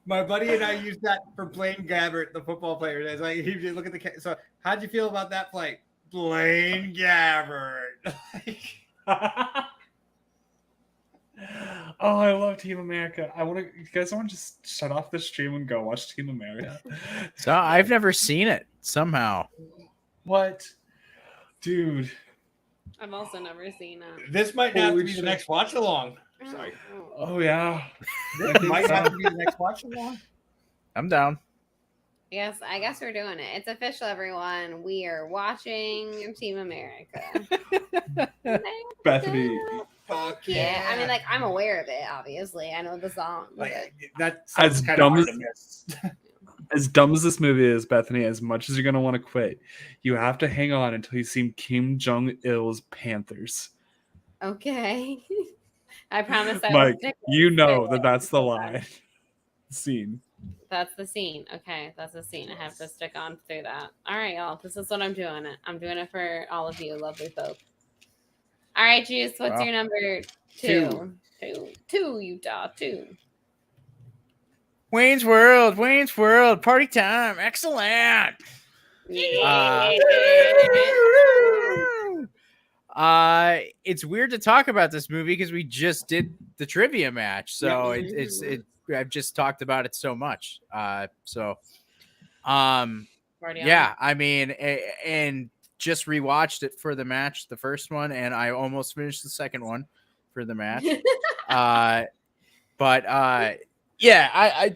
Speaker 3: My buddy and I used that for Blaine Gabbert, the football player. As like, he look at the so, how'd you feel about that play, Blaine Gabbert?
Speaker 2: Oh, I love Team America. You guys want to just shut off the stream and go watch Team America?
Speaker 1: So I've never seen it somehow.
Speaker 2: What, dude?
Speaker 4: I've also never seen it.
Speaker 3: This might have to
Speaker 2: Holy
Speaker 3: be
Speaker 2: shit.
Speaker 3: the next watch along. Sorry.
Speaker 2: Oh yeah.
Speaker 3: This might have to be the next watch along.
Speaker 1: I'm down.
Speaker 4: Yes, I guess we're doing it. It's official, everyone. We are watching Team America.
Speaker 2: Bethany.
Speaker 3: Fuck
Speaker 4: Yeah, I mean, like, I'm aware of it, obviously. I know the song.
Speaker 3: Like that
Speaker 2: As
Speaker 3: sounds kind
Speaker 2: dumb
Speaker 3: of hard
Speaker 2: as-
Speaker 3: to miss.
Speaker 2: As dumb as this movie is, Bethany, as much as you're gonna want to quit, you have to hang on until you see Kim Jong-il's Panthers.
Speaker 4: Okay. I promise I will
Speaker 2: Mike,
Speaker 4: stick
Speaker 2: you
Speaker 4: with
Speaker 2: know
Speaker 4: it.
Speaker 2: that that's the line. Scene.
Speaker 4: That's the scene. Okay, that's the scene. I have to stick on through that. All right, y'all. This is what I'm doing. I'm doing it for all of you, lovely folk. All right, Juice. What's
Speaker 1: Wow.
Speaker 4: your number 2? Two, Utah. 2.
Speaker 1: Wayne's World, party time, excellent. It's weird to talk about this movie because we just did the trivia match, so I've just talked about it so much. Yeah, I mean, and just rewatched it for the match, the first one, and I almost finished the second one for the match. Yeah,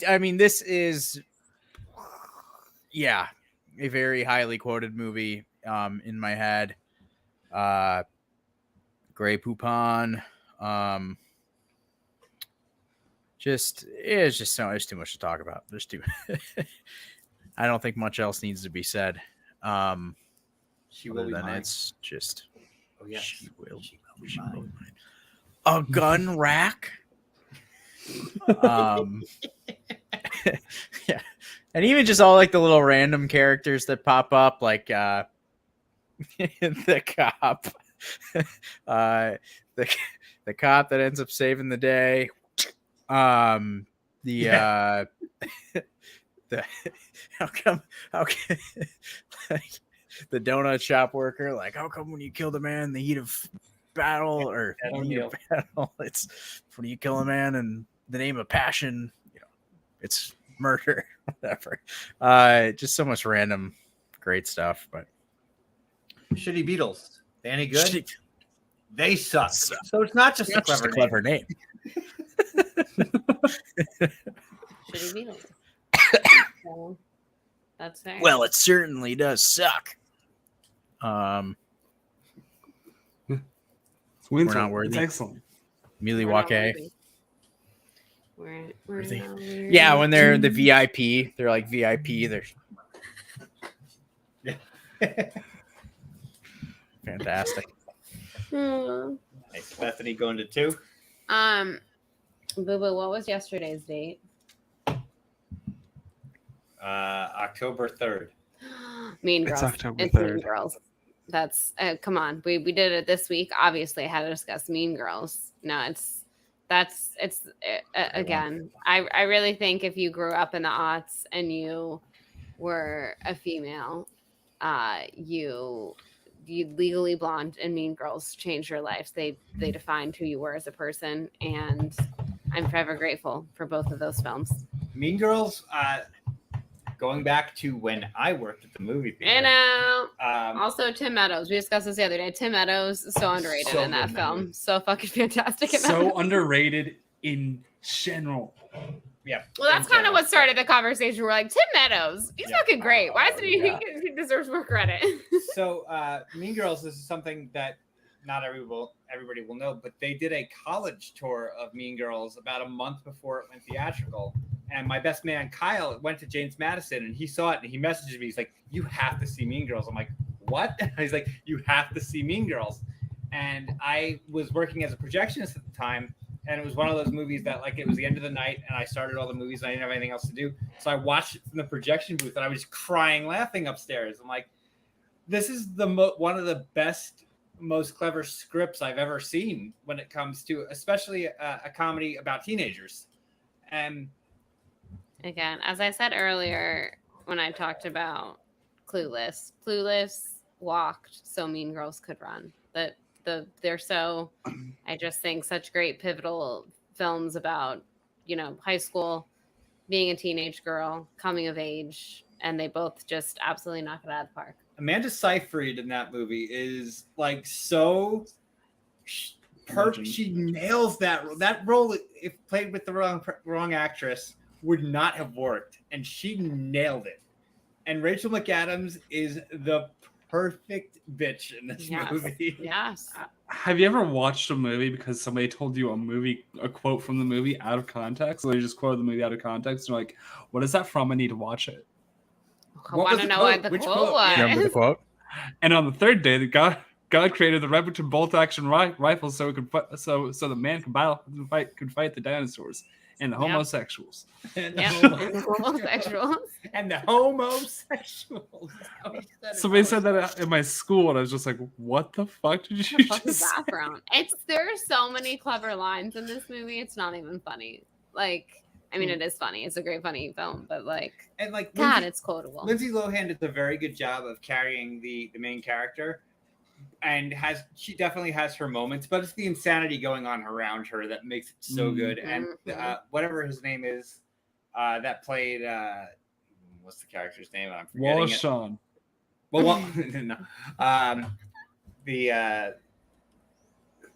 Speaker 1: I mean, this is, yeah, a very highly quoted movie in my head. Grey Poupon. There's too much to talk about. There's too. I don't think much else needs to be said.
Speaker 3: She will be mine.
Speaker 1: It's just.
Speaker 3: Oh yes.
Speaker 1: She will
Speaker 3: She will
Speaker 1: be
Speaker 3: be mine.
Speaker 1: a gun rack. Yeah, and even just all like the little random characters that pop up, like the cop, the cop that ends up saving the day. The how come like, the donut shop worker, like, how come when you kill the man in the heat of battle or the heat of battle, it's when you kill a man in the name of passion, it's murder, whatever. Just so much random great stuff. But
Speaker 3: Shitty Beatles, they any good? They suck. So it's not just a clever
Speaker 1: name.
Speaker 4: Shitty Beatles. So, that's fair.
Speaker 1: Well, it certainly does suck. We're not worthy.
Speaker 2: It's excellent.
Speaker 1: Milwaukee.
Speaker 4: We're
Speaker 1: Yeah, when they're the VIP, they're like VIP. They're fantastic.
Speaker 3: Nice. Bethany going to 2.
Speaker 4: Boo Boo, what was yesterday's date?
Speaker 3: October 3rd.
Speaker 4: Mean Girls.
Speaker 2: It's October
Speaker 4: It's
Speaker 2: 3rd.
Speaker 4: Mean Girls. That's come on. We did it this week. Obviously, I had to discuss Mean Girls. No, it's again. I really think if you grew up in the aughts and you were a female, you Legally Blonde and Mean Girls changed your life. They defined who you were as a person, and I'm forever grateful for both of those films.
Speaker 3: Mean Girls, going back to when I worked at the movie theater.
Speaker 4: Also, Tim Meadows. We discussed this the other day. Tim Meadows, so underrated
Speaker 3: So
Speaker 4: in that
Speaker 3: good
Speaker 4: film.
Speaker 3: movie.
Speaker 4: So fucking fantastic. In that
Speaker 2: So
Speaker 4: movie.
Speaker 2: underrated in general.
Speaker 3: Yeah.
Speaker 4: Well, that's kind of what started the conversation. We're like, Tim Meadows, he's
Speaker 3: Yeah.
Speaker 4: fucking great. Why isn't he?
Speaker 3: Yeah.
Speaker 4: He deserves more credit.
Speaker 3: So, Mean Girls, this is something that not everybody will know, but they did a college tour of Mean Girls about a month before it went theatrical. And my best man, Kyle, went to James Madison and he saw it and he messaged me. He's like, you have to see Mean Girls. I'm like, what? He's like, you have to see Mean Girls. And I was working as a projectionist at the time. And it was one of those movies that, like, it was the end of the night and I started all the movies and I didn't have anything else to do. So I watched it from the projection booth and I was just crying, laughing upstairs. I'm like, this is one of the best, most clever scripts I've ever seen when it comes to, especially a comedy about teenagers. And
Speaker 4: Again, as I said earlier when I talked about Clueless walked so Mean Girls could run. They're so, I just think, such great pivotal films about, high school, being a teenage girl, coming of age, and they both just absolutely knock it out of the park.
Speaker 3: Amanda Seyfried in that movie is like so perfect. She nails that role. If played with the wrong actress, would not have worked, and she nailed it. And Rachel McAdams is the perfect bitch in this movie.
Speaker 4: Yes.
Speaker 2: Have you ever watched a movie because somebody told you a quote from the movie out of context? So they just quoted the movie out of context. And you're like, what is that from? I need to watch it.
Speaker 4: I want to know what the quote was.
Speaker 1: Remember the quote?
Speaker 2: And on the third day, God created the Remington bolt-action rifle so it could so the man could fight the dinosaurs and the homosexuals.
Speaker 3: And
Speaker 4: the homosexuals.
Speaker 3: And the homosexuals.
Speaker 2: Somebody said that in my school, and I was just like, "What the fuck did you just say?"
Speaker 4: Background. There are so many clever lines in this movie. It's not even funny. Like, I mean, it is funny. It's a great funny film, but God, it's quotable.
Speaker 3: Lindsay Lohan did a very good job of carrying the main character, and she definitely has her moments, but it's the insanity going on around her that makes it so good. And whatever his name is, that played what's the character's name? I'm forgetting
Speaker 2: Wallace
Speaker 3: it.
Speaker 2: Shawn.
Speaker 3: Well, no. The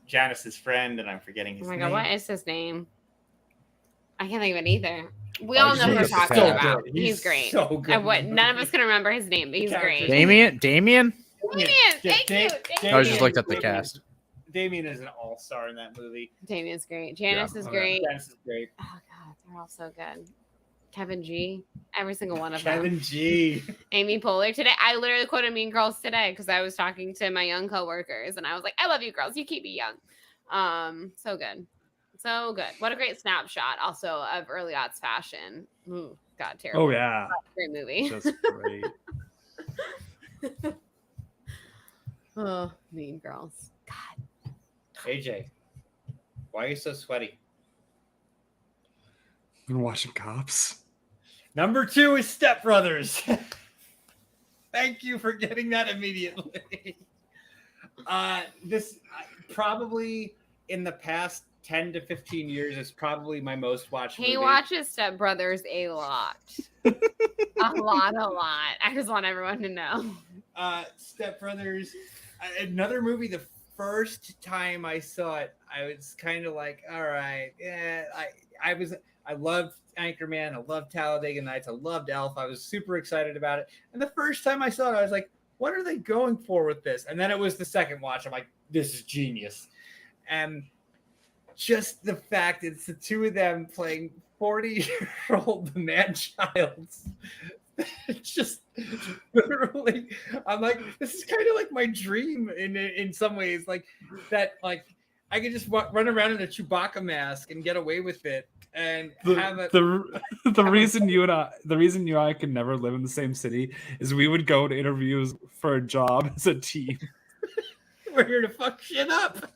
Speaker 3: Janice's friend, and I'm forgetting his name.
Speaker 4: Oh my God, what is his name? I can't think of it either. We all know who we're talking
Speaker 3: so
Speaker 4: about.
Speaker 3: good.
Speaker 4: He's great.
Speaker 3: So good.
Speaker 4: None of us can remember his name, but he's great.
Speaker 1: Damien?
Speaker 4: Damien, thank you.
Speaker 1: I just looked up the cast.
Speaker 3: Damien is an all-star in that movie.
Speaker 4: Damien's great. Janice is great.
Speaker 3: Janice is great.
Speaker 4: Oh God, they're all so good. Kevin G. Every single one of
Speaker 3: Kevin
Speaker 4: them.
Speaker 3: G.
Speaker 4: Amy Poehler today. I literally quoted Mean Girls today because I was talking to my young coworkers and I was like, I love you girls. You keep me young. So good. So good. What a great snapshot also of early aughts fashion. Ooh, God, terrible.
Speaker 2: Oh yeah,
Speaker 4: great movie.
Speaker 2: just great.
Speaker 4: Oh, Mean Girls.
Speaker 3: AJ, why are you so sweaty?
Speaker 2: Been watching Cops.
Speaker 3: Number 2 is Step Brothers. Thank you for getting that immediately. This probably in the past 10 to 15 years is probably my most watched
Speaker 4: He
Speaker 3: movie.
Speaker 4: watches Step Brothers a lot. a lot. I just want everyone to know.
Speaker 3: Step Brothers, another movie. The first time I saw it, I was kind of like, all right, yeah. I loved Anchorman. I loved Talladega Nights. I loved Elf. I was super excited about it. And the first time I saw it, I was like, what are they going for with this? And then it was the second watch. I'm like, this is genius. And just the fact it's the two of them playing 40-year-old man-childs. It's just literally, I'm like, this is kind of like my dream in some ways. Like that, like I could just run around in a Chewbacca mask and get away with it. And
Speaker 2: the reason you and I can never live in the same city is we would go to interviews for a job as a team.
Speaker 3: We're here to fuck shit up.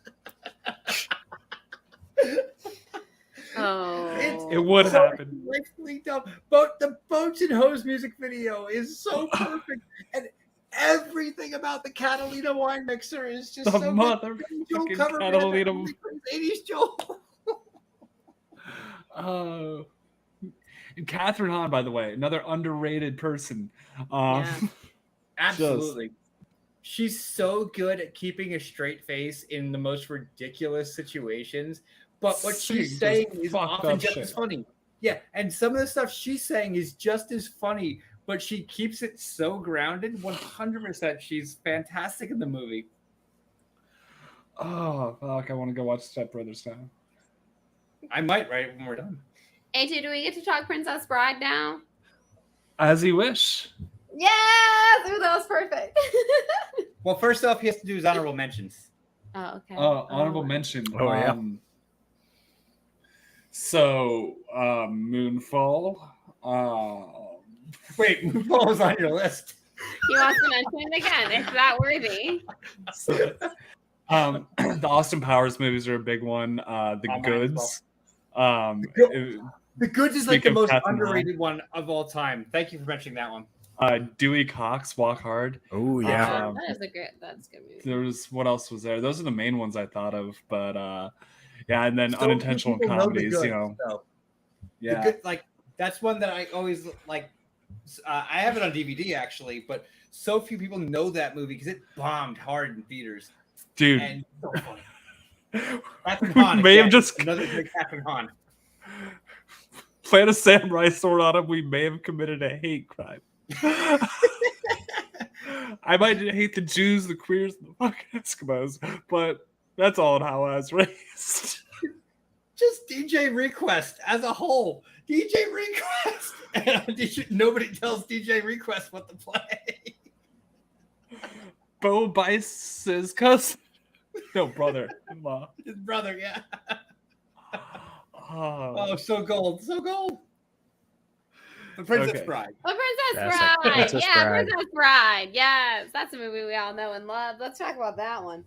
Speaker 4: Oh,
Speaker 2: It would happen.
Speaker 3: Dumb. The Boats and Hose music video is so perfect, and everything about the Catalina wine mixer is just
Speaker 2: The
Speaker 3: so
Speaker 2: motherfucking
Speaker 3: good.
Speaker 2: Catalina.
Speaker 3: 80s Joel.
Speaker 2: And Catherine Hahn, by the way, another underrated person.
Speaker 4: Yeah.
Speaker 3: Absolutely. She's so good at keeping a straight face in the most ridiculous situations. But what she's saying is often just as funny. Yeah, and some of the stuff she's saying is just as funny, but she keeps it so grounded. 100%. She's fantastic in the movie.
Speaker 2: Oh, fuck. I want to go watch Step Brothers now.
Speaker 3: I might, right, when we're done.
Speaker 4: AJ, do we get to talk Princess Bride now?
Speaker 2: As you wish.
Speaker 4: Yes! Ooh, that was perfect.
Speaker 3: Well, first off, he has to do his honorable mentions.
Speaker 4: Oh, okay.
Speaker 2: Honorable mention.
Speaker 1: yeah.
Speaker 2: So, Moonfall.
Speaker 3: Wait, Moonfall was on your list.
Speaker 4: He wants to mention it again. It's that worthy.
Speaker 2: The Austin Powers movies are a big one. The Goods.
Speaker 3: The Goods is like
Speaker 2: Speaking
Speaker 3: the
Speaker 2: of
Speaker 3: most
Speaker 2: Catherine
Speaker 3: underrated one of all time. Thank you for mentioning that one.
Speaker 2: Dewey Cox, Walk Hard.
Speaker 1: Oh yeah.
Speaker 4: That's a good movie.
Speaker 2: There was, what else was there? Those are the main ones I thought of, but yeah, and then
Speaker 3: So
Speaker 2: unintentional
Speaker 3: few people know The
Speaker 2: comedies,
Speaker 3: Goods,
Speaker 2: you know.
Speaker 3: though.
Speaker 2: Yeah.
Speaker 3: The Good, like that's one that I always like. I have it on DVD actually, but so few people know that movie because it bombed hard in theaters.
Speaker 2: Dude.
Speaker 3: And so funny. Catherine Hahn,
Speaker 2: may have
Speaker 3: again,
Speaker 2: just
Speaker 3: another great Catherine Hahn.
Speaker 2: plant a samurai sword on him, we may have committed a hate crime. I might hate the Jews, the queers, and the fucking Eskimos, but that's all how I was raised.
Speaker 3: Just DJ Request as a whole. DJ Request. Nobody tells DJ Request what to play.
Speaker 2: Bo Bice's cousin. No, brother-in-law.
Speaker 3: His brother, yeah.
Speaker 2: Oh,
Speaker 3: Oh, so gold. So gold. The Princess
Speaker 2: Okay.
Speaker 3: Bride.
Speaker 4: The Princess
Speaker 1: Classic.
Speaker 4: Bride.
Speaker 1: Princess
Speaker 4: Yeah,
Speaker 1: Bride.
Speaker 4: Princess Bride. Yes, that's a movie we all know and love. Let's talk about that one.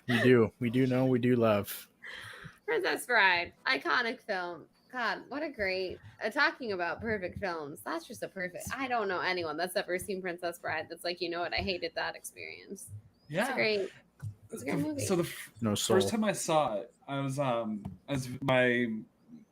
Speaker 1: We do know, we do love.
Speaker 4: Princess Bride, iconic film. God, what a great talking about perfect films. That's just a perfect. I don't know anyone that's ever seen Princess Bride that's like, you know what, I hated that experience. It's a great movie.
Speaker 2: So the
Speaker 1: No soul.
Speaker 2: first time I saw it, I was as my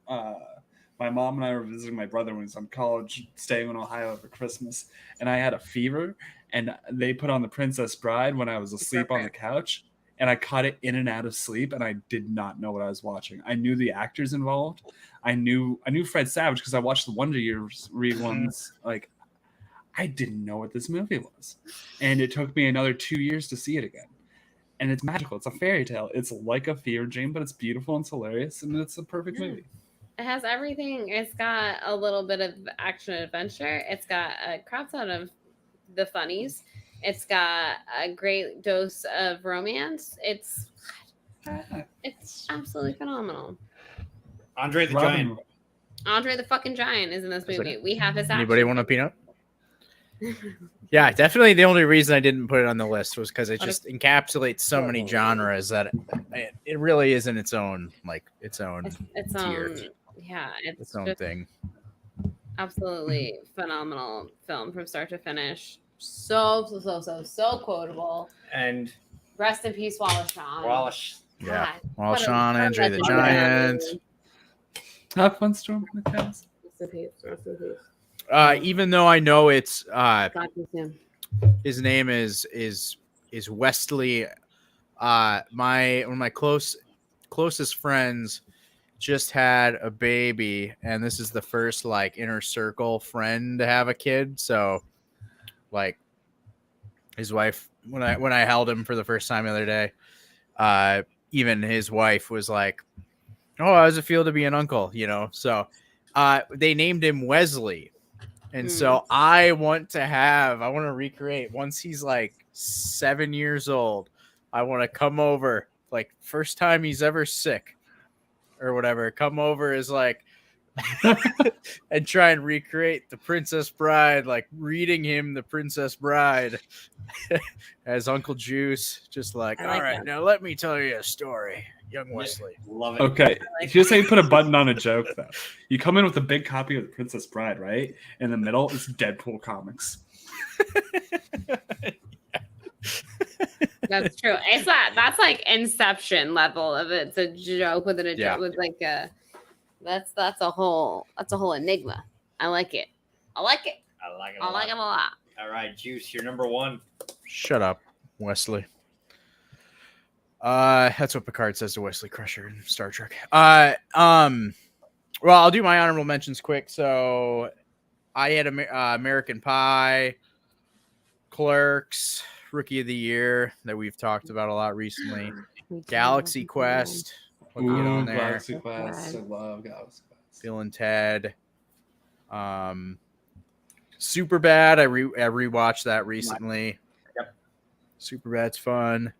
Speaker 2: mom and I were visiting my brother when he was in college, staying in Ohio for Christmas, and I had a fever, and they put on The Princess Bride when I was asleep on the couch, and I caught it in and out of sleep, and I did not know what I was watching. I knew the actors involved. I knew Fred Savage because I watched the Wonder Years reruns. Like, I didn't know what this movie was, and it took me another 2 years to see it again. And it's magical. It's a fairy tale. It's like a fever dream, but it's beautiful and it's hilarious, and it's a perfect movie.
Speaker 4: It has everything. It's got a little bit of action adventure. It's got a crap ton of the funnies. It's got a great dose of romance. It's absolutely phenomenal.
Speaker 3: Andre the Giant.
Speaker 4: Andre the fucking Giant is in this movie. We have his action.
Speaker 1: Anybody want a peanut? Yeah, definitely the only reason I didn't put it on the list was because it
Speaker 4: What
Speaker 1: just encapsulates so many genres that it really isn't its own
Speaker 4: Its
Speaker 1: tier,
Speaker 4: own, yeah, it's
Speaker 1: its own
Speaker 4: just
Speaker 1: thing.
Speaker 4: absolutely phenomenal film from start to finish. So quotable.
Speaker 3: And
Speaker 4: Rest in peace, Wallace Shawn.
Speaker 3: Wallace.
Speaker 1: Yeah,
Speaker 4: God,
Speaker 1: Wallace
Speaker 4: what a-
Speaker 1: Shawn,
Speaker 4: what a
Speaker 1: Andre the
Speaker 4: legend.
Speaker 1: Giant.
Speaker 2: Have fun storming the castle.
Speaker 4: Rest in peace, rest in peace.
Speaker 1: Even though I know it's
Speaker 4: God bless him.
Speaker 1: his name is Wesley. One of my closest friends just had a baby, and this is the first like inner circle friend to have a kid. So, like, his wife when I held him for the first time the other day, even his wife was like, "Oh, how does it feel to be an uncle?" You know. So, they named him Wesley. And so I want to recreate once he's like 7 years old. I want to come over, like first time he's ever sick or whatever, come over as like, and try and recreate the Princess Bride, like reading him the Princess Bride as Uncle Juice, just like,
Speaker 4: I like
Speaker 1: all right,
Speaker 4: that.
Speaker 1: now let me tell you a story, young Wesley.
Speaker 3: Love it.
Speaker 2: Okay, here's how you put a button on a joke, though. You come in with a big copy of The Princess Bride, right? In the middle is Deadpool comics.
Speaker 4: That's true. It's that's like Inception level of it's a joke within a joke with like a that's a whole enigma. I like it. I like it.
Speaker 3: I like it.
Speaker 4: I like it a lot.
Speaker 3: All right, Juice, you're number one.
Speaker 1: Shut up, Wesley. That's what Picard says to Wesley Crusher in Star Trek. Well, I'll do my honorable mentions quick. So I had American Pie, Clerks, Rookie of the Year that we've talked about a lot recently. Galaxy Quest. Let me get on there.
Speaker 2: Galaxy Quest. I love Galaxy Quest.
Speaker 1: Bill and Ted. Super Bad. I rewatched that recently.
Speaker 3: Yep.
Speaker 1: Super Bad's fun.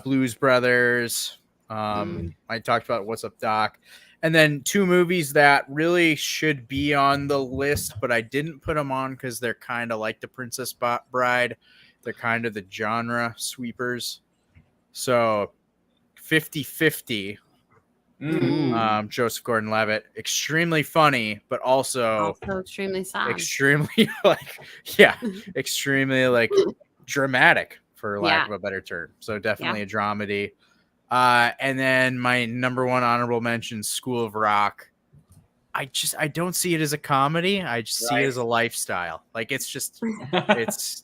Speaker 1: Blues Brothers. I talked about What's Up, Doc. And then two movies that really should be on the list, but I didn't put them on because they're kind of like the Princess Bride. They're kind of the genre sweepers. So 50-50. Joseph Gordon-Levitt. Extremely funny, but also
Speaker 4: extremely sad.
Speaker 1: Extremely extremely dramatic, for lack of a better term. So definitely a dramedy. And then my number one honorable mention, School of Rock. I don't see it as a comedy. I just see it as a lifestyle. Like it's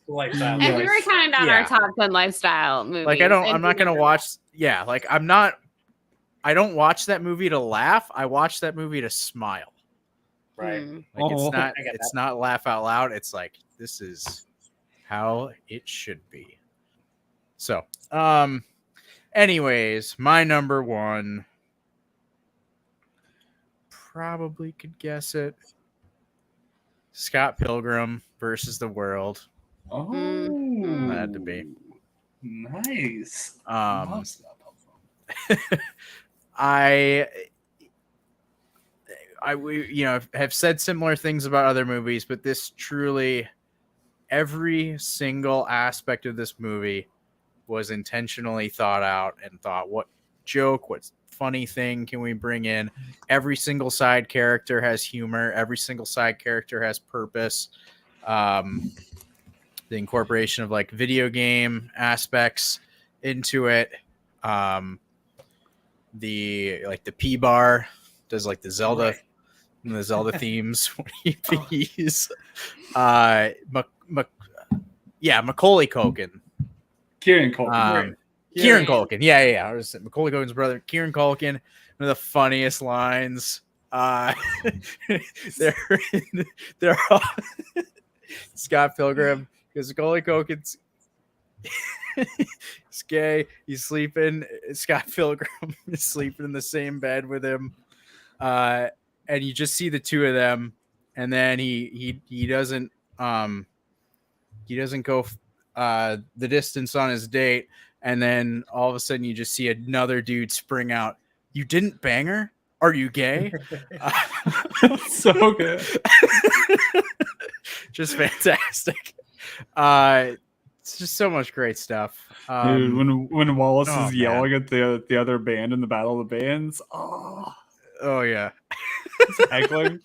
Speaker 3: lifestyle.
Speaker 4: And we were counting down our top 10 lifestyle movies.
Speaker 1: Like I'm not gonna watch. Yeah, like I don't watch that movie to laugh. I watch that movie to smile.
Speaker 3: Right.
Speaker 1: Like it's not laugh out loud. It's like this is how it should be. So, anyways, my number one, probably could guess it. Scott Pilgrim versus the World.
Speaker 2: Oh,
Speaker 1: that had to be
Speaker 2: nice.
Speaker 1: We have said similar things about other movies, but this truly, every single aspect of this movie was intentionally thought out and thought, what joke, what funny thing can we bring in? Every single side character has humor. Every single side character has purpose. The incorporation of like video game aspects into it. The P bar does like the Zelda and the Zelda themes when he pees. Macaulay Culkin.
Speaker 2: Kieran Culkin.
Speaker 1: Kieran Culkin. Yeah. I was Macaulay Culkin's brother, Kieran Culkin. One of the funniest lines. They're all Scott Pilgrim, because Macaulay Culkin's he's gay. He's sleeping. Scott Pilgrim is sleeping in the same bed with him, and you just see the two of them, and then he doesn't go the distance on his date, and then all of a sudden you just see another dude spring out. You didn't bang her? Are you gay?
Speaker 2: So good.
Speaker 1: just fantastic. It's just so much great stuff.
Speaker 2: Dude, when Wallace
Speaker 1: oh,
Speaker 2: is yelling at the other band in the Battle of the Bands,
Speaker 1: oh yeah,
Speaker 2: heckling.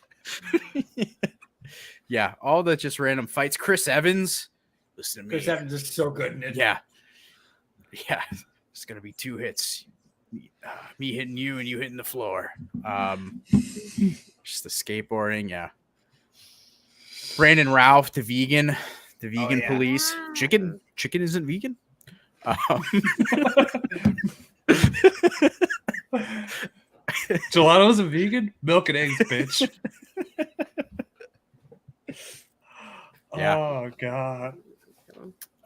Speaker 1: Yeah, all the just random fights. Chris Evans, listen to me.
Speaker 3: Chris Evans is so good in it.
Speaker 1: Yeah, it's gonna be 2 hits. Me hitting you and you hitting the floor. Just the skateboarding. Yeah. Brandon Routh, the vegan police. Chicken isn't vegan.
Speaker 2: Gelato's a vegan? Milk and eggs, bitch.
Speaker 1: Yeah.
Speaker 2: Oh god.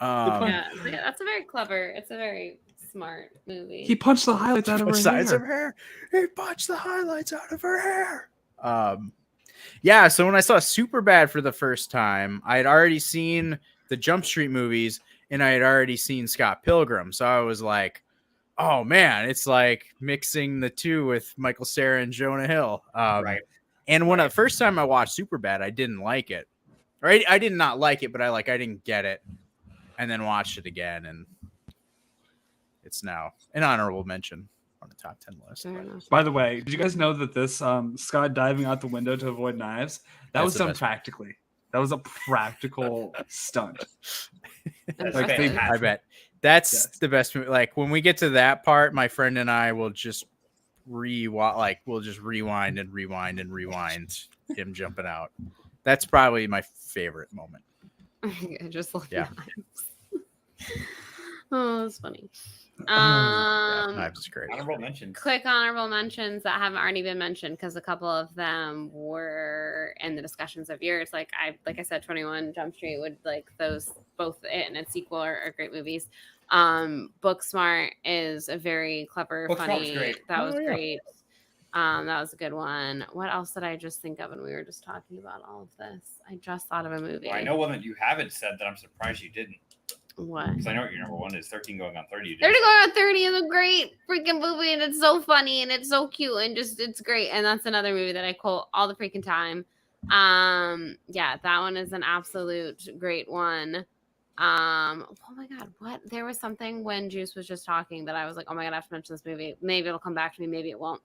Speaker 4: Yeah, that's a very clever. It's a very smart movie.
Speaker 2: He punched the highlights out of her
Speaker 1: Sides
Speaker 2: hair.
Speaker 1: of her. He punched the highlights out of her hair. Yeah, so when I saw Superbad for the first time, I had already seen the Jump Street movies and I had already seen Scott Pilgrim. So I was like, oh man, it's like mixing the two with Michael Cera and Jonah Hill.
Speaker 3: Right.
Speaker 1: And when the first time I watched Superbad, I didn't like it. Right? I did not like it, but I didn't get it. And then watched it again, and it's now an honorable mention on the top 10 list.
Speaker 2: By the way, did you guys know that this Scott diving out the window to avoid knives, that was done practically. That was a practical stunt.
Speaker 1: I bet. That's the best movie. Like when we get to that part, my friend and I will just rewind and rewind and rewind him jumping out. That's probably my favorite moment.
Speaker 4: I just love
Speaker 1: Yeah.
Speaker 4: Knives. Oh, that's funny.
Speaker 1: Knives is great.
Speaker 3: Honorable mentions.
Speaker 4: Quick honorable mentions that haven't already been mentioned because a couple of them were in the discussions of yours. Like I said, 21 Jump Street would those both it and its sequel are great movies. Booksmart is a very clever, funny.
Speaker 3: Great.
Speaker 4: That was great. That was a good one. What else did I just think of when we were just talking about all of this? I just thought of a movie.
Speaker 3: Well, I know one that you haven't said that I'm surprised you didn't.
Speaker 4: What?
Speaker 3: Because I know what your number one is. 13 Going on 30.
Speaker 4: 30 Going on 30 is a great freaking movie, and it's so funny, and it's so cute, and just it's great. And that's another movie that I quote all the freaking time. Yeah, that one is an absolute great one. Oh my god, what? There was something when Juice was just talking that I was like, oh my god, I have to mention this movie. Maybe it'll come back to me, maybe it won't.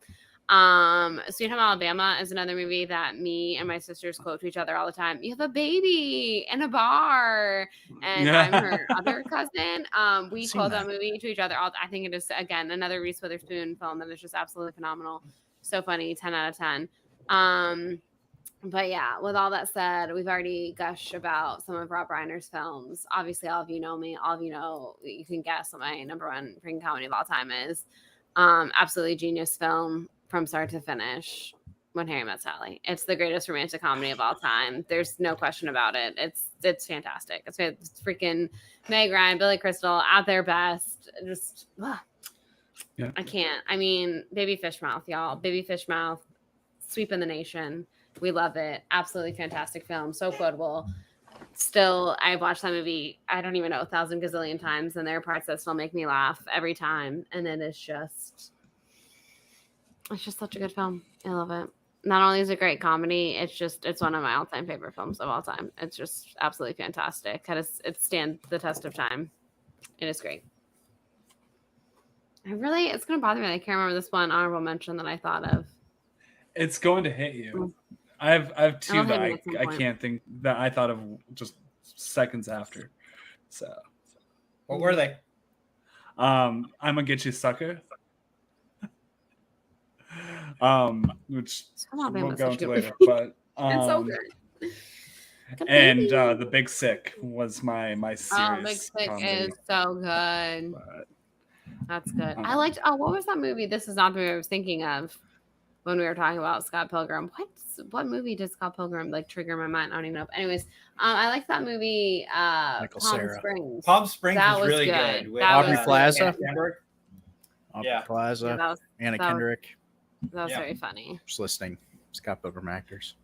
Speaker 4: Sweet Home Alabama is another movie that me and my sisters quote to each other all the time. You have a baby in a bar, and I'm her other cousin. We quote that movie to each other. I think it is again another Reese Witherspoon film that is just absolutely phenomenal. So funny, 10 out of 10. But yeah, with all that said, we've already gushed about some of Rob Reiner's films. Obviously, all of you know me. All of you know, you can guess what my number one freaking comedy of all time is. Absolutely genius film from start to finish. When Harry Met Sally. It's the greatest romantic comedy of all time. There's no question about it. It's fantastic. It's freaking Meg Ryan, Billy Crystal at their best. Just
Speaker 2: yeah.
Speaker 4: I can't. I mean, Baby Fish Mouth, y'all. Baby Fish Mouth, sweeping the nation. We love it. Absolutely fantastic film. So quotable. Still, I've watched that movie, I don't even know, 1,000 gazillion times, and there are parts that still make me laugh every time. And it is just, it's just such a good film. I love it. Not only is it a great comedy, it's one of my all-time favorite films of all time. It's just absolutely fantastic. It stands the test of time. It is great. It's going to bother me. I can't remember this one honorable mention that I thought of.
Speaker 2: It's going to hit you. I have two that I can't think that I thought of just seconds after. So,
Speaker 3: what were they?
Speaker 2: I'm gonna get you, sucker. Which we'll go into later, but
Speaker 4: it's so good.
Speaker 2: And The Big Sick was my series.
Speaker 4: Oh, Big Sick is so good.
Speaker 2: But,
Speaker 4: that's good. I liked. Oh, what was that movie? This is not the movie I was thinking of when we were talking about Scott Pilgrim. What movie did Scott Pilgrim trigger my mind? I don't even know. Anyways, I like that movie. Palm Springs.
Speaker 3: Palm Springs was really good.
Speaker 1: With Aubrey Plaza.
Speaker 3: Yeah.
Speaker 1: Plaza.
Speaker 4: Yeah,
Speaker 1: Anna Kendrick.
Speaker 4: That was very funny.
Speaker 1: Just listing Scott Pilgrim actors.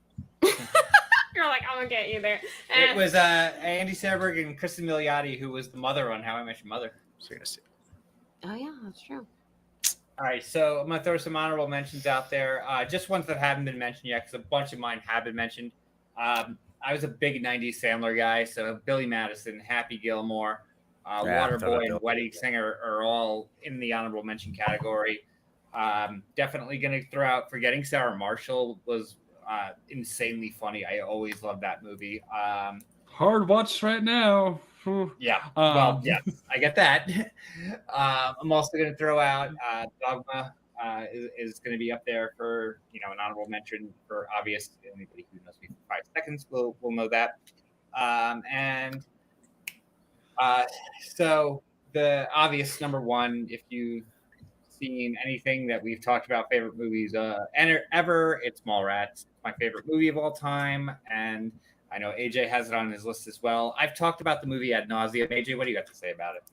Speaker 4: You're like, I'm gonna get you there.
Speaker 3: It was Andy Samberg and Kristen Milioti, who was the mother on How I Met Your Mother.
Speaker 1: Seriously.
Speaker 4: Oh yeah, that's true.
Speaker 3: All right, so I'm gonna throw some honorable mentions out there. Just ones that haven't been mentioned yet, because a bunch of mine have been mentioned. I was a big '90s Sandler guy, so Billy Madison, Happy Gilmore,
Speaker 1: Yeah,
Speaker 3: Waterboy, and
Speaker 1: Bill.
Speaker 3: Wedding Singer are all in the honorable mention category. Definitely going to throw out Forgetting Sarah Marshall was insanely funny. I always loved that movie.
Speaker 2: Hard watch right now. Whew.
Speaker 3: Yeah, well, yes, I get that. I'm also going to throw out Dogma. Is going to be up there for an honorable mention for obvious. Anybody who knows me for 5 seconds will know that. And so the obvious number one, if you've seen anything that we've talked about, favorite movies ever, it's Mallrats. It's my favorite movie of all time, and I know AJ has it on his list as well. I've talked about the movie ad nauseum. AJ, what do you got to say about it?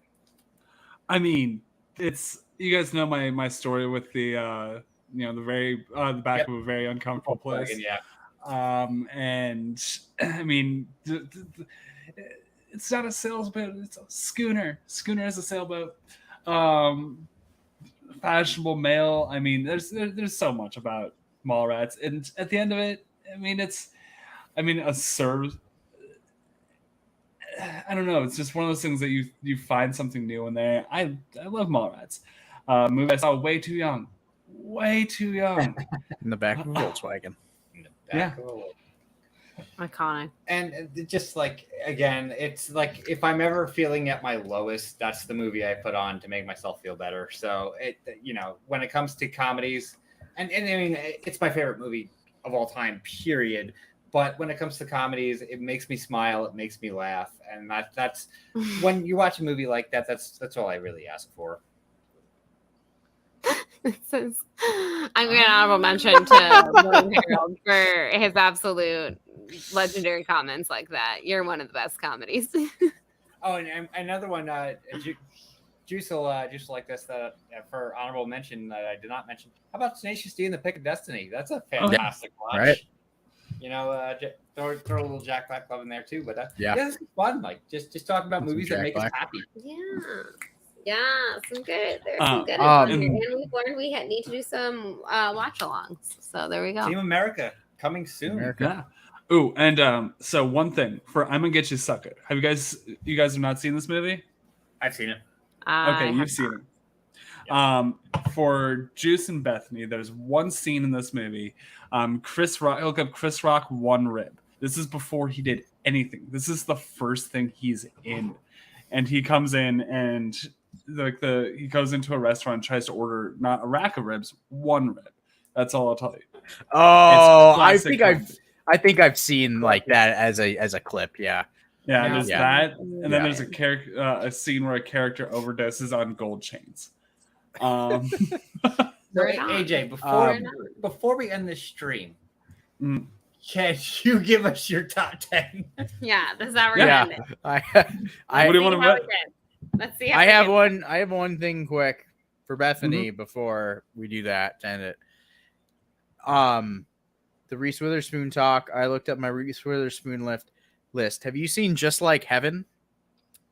Speaker 2: I mean, it's you guys know my story with the the back of a very uncomfortable place.
Speaker 3: Yeah.
Speaker 2: And I mean, it's not a sailboat; it's a schooner. Schooner is a sailboat. Fashionable male. I mean, there's so much about Mallrats, and at the end of it, I mean, a serve. I don't know. It's just one of those things that you find something new in there. I love Mallrats. Movie I saw way too young.
Speaker 1: In the back of a Volkswagen.
Speaker 4: Iconic.
Speaker 3: And just like, again, it's like if I'm ever feeling at my lowest, that's the movie I put on to make myself feel better. So when it comes to comedies, and I mean, it's my favorite movie of all time, period. But when it comes to comedies, it makes me smile, it makes me laugh, and that's when you watch a movie like that. That's all I really ask for.
Speaker 4: I'm going to honorable mention to William Harold for his absolute legendary comments like that. You're one of the best comedies.
Speaker 3: Oh, and another one, Juice will like this for honorable mention that I did not mention. How about Tenacious D and the Pick of Destiny? That's a fantastic watch.
Speaker 1: Right.
Speaker 3: Throw a little Jack Black love in there too. But
Speaker 1: yeah,
Speaker 3: it's fun. Like just talking about movies that make us happy.
Speaker 4: Yeah, some good. There's some good ones here. And we've learned we need to do some watch-alongs. So there we go.
Speaker 3: Team America coming soon.
Speaker 2: Yeah. Ooh, and so one thing for I'm Gonna Get You Sucker. Have you guys have not seen this movie?
Speaker 3: I've seen it.
Speaker 2: Okay, you've seen it. Yeah. For Juice and Bethany, there's one scene in this movie. Chris Rock, look up Chris Rock one rib. This is before he did anything. This is the first thing he's in, and he comes in and he goes into a restaurant and tries to order not a rack of ribs, one rib. That's all I'll tell you.
Speaker 1: Oh, I think I've seen like that as a clip. Yeah.
Speaker 2: Yeah, there's that, and then there's a scene where a character overdoses on gold chains.
Speaker 3: AJ, before we end this stream, can you give us your top 10?
Speaker 4: Yeah, that's how we're gonna end it.
Speaker 2: What do you want to bet?
Speaker 4: Let's see.
Speaker 1: I have one thing quick for Bethany before we do that to end it. The Reese Witherspoon talk. I looked up my Reese Witherspoon list. Have you seen Just Like Heaven?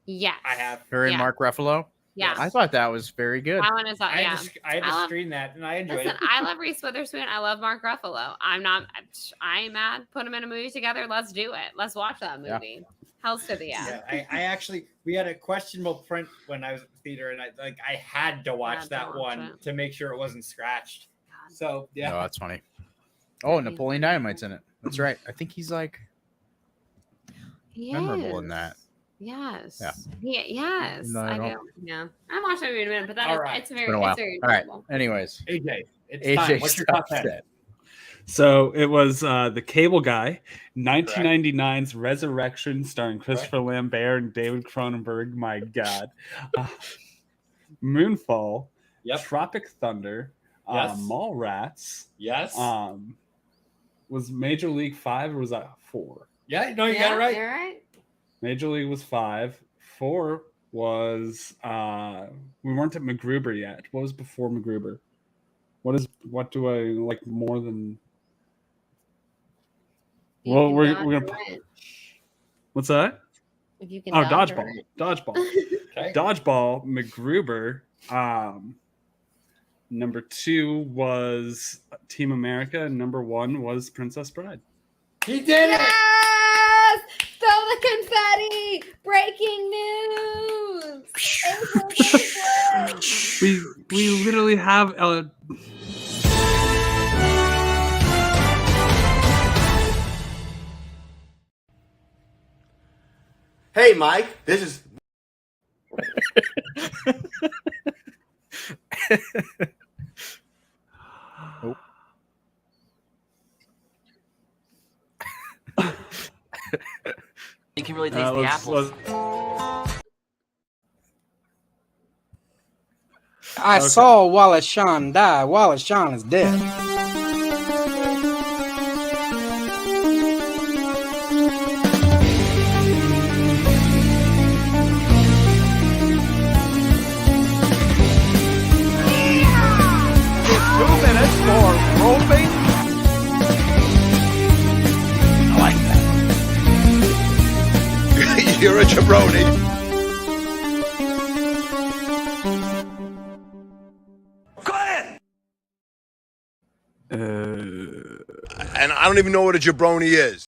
Speaker 4: Yes,
Speaker 3: I have.
Speaker 1: Her and Mark Ruffalo.
Speaker 4: Yeah,
Speaker 1: I thought that was very good.
Speaker 4: That one is.
Speaker 3: I had to stream that, and I enjoyed it.
Speaker 4: I love Reese Witherspoon. I love Mark Ruffalo. I ain't mad. Put them in a movie together. Let's do it. Let's watch that movie. Yeah. Hells to the
Speaker 3: yeah. I actually, we had a questionable print when I was at the theater, and I had to watch that one to make sure it wasn't scratched. God. So yeah,
Speaker 1: no, that's funny. Oh, Napoleon Dynamite's in it. That's right. I think he's like memorable in that.
Speaker 4: Yes.
Speaker 1: Yeah.
Speaker 4: Yes.
Speaker 1: No,
Speaker 4: I do. Yeah. I'm watching it in a minute, but it's very
Speaker 1: enjoyable. All right. Anyways.
Speaker 3: AJ, it's time. What's your top 10?
Speaker 2: So it was The Cable Guy, 1999's Resurrection, starring Christopher Lambert and David Cronenberg. My God. Moonfall.
Speaker 3: Yep.
Speaker 2: Tropic Thunder. Mallrats.
Speaker 3: Yes.
Speaker 2: Was Major League 5 or was that 4?
Speaker 3: Yeah, no, you got it right.
Speaker 4: You're right.
Speaker 2: Major League was 5. 4 was we weren't at MacGruber yet. What was before MacGruber? What do I like more than? Well, we're gonna. What's that?
Speaker 4: If you can.
Speaker 2: Dodgeball.
Speaker 3: Okay.
Speaker 2: Dodgeball. MacGruber. Number 2 was Team America, and number 1 was Princess Bride.
Speaker 3: He did it!
Speaker 4: Breaking news!
Speaker 2: We literally have a.
Speaker 9: Hey, Mike, this is.
Speaker 1: Nope.
Speaker 10: You can really taste the apples.
Speaker 8: I saw Wallace Shawn die. Wallace Shawn is dead.
Speaker 9: You're a jabroni. And I don't even know what a jabroni is.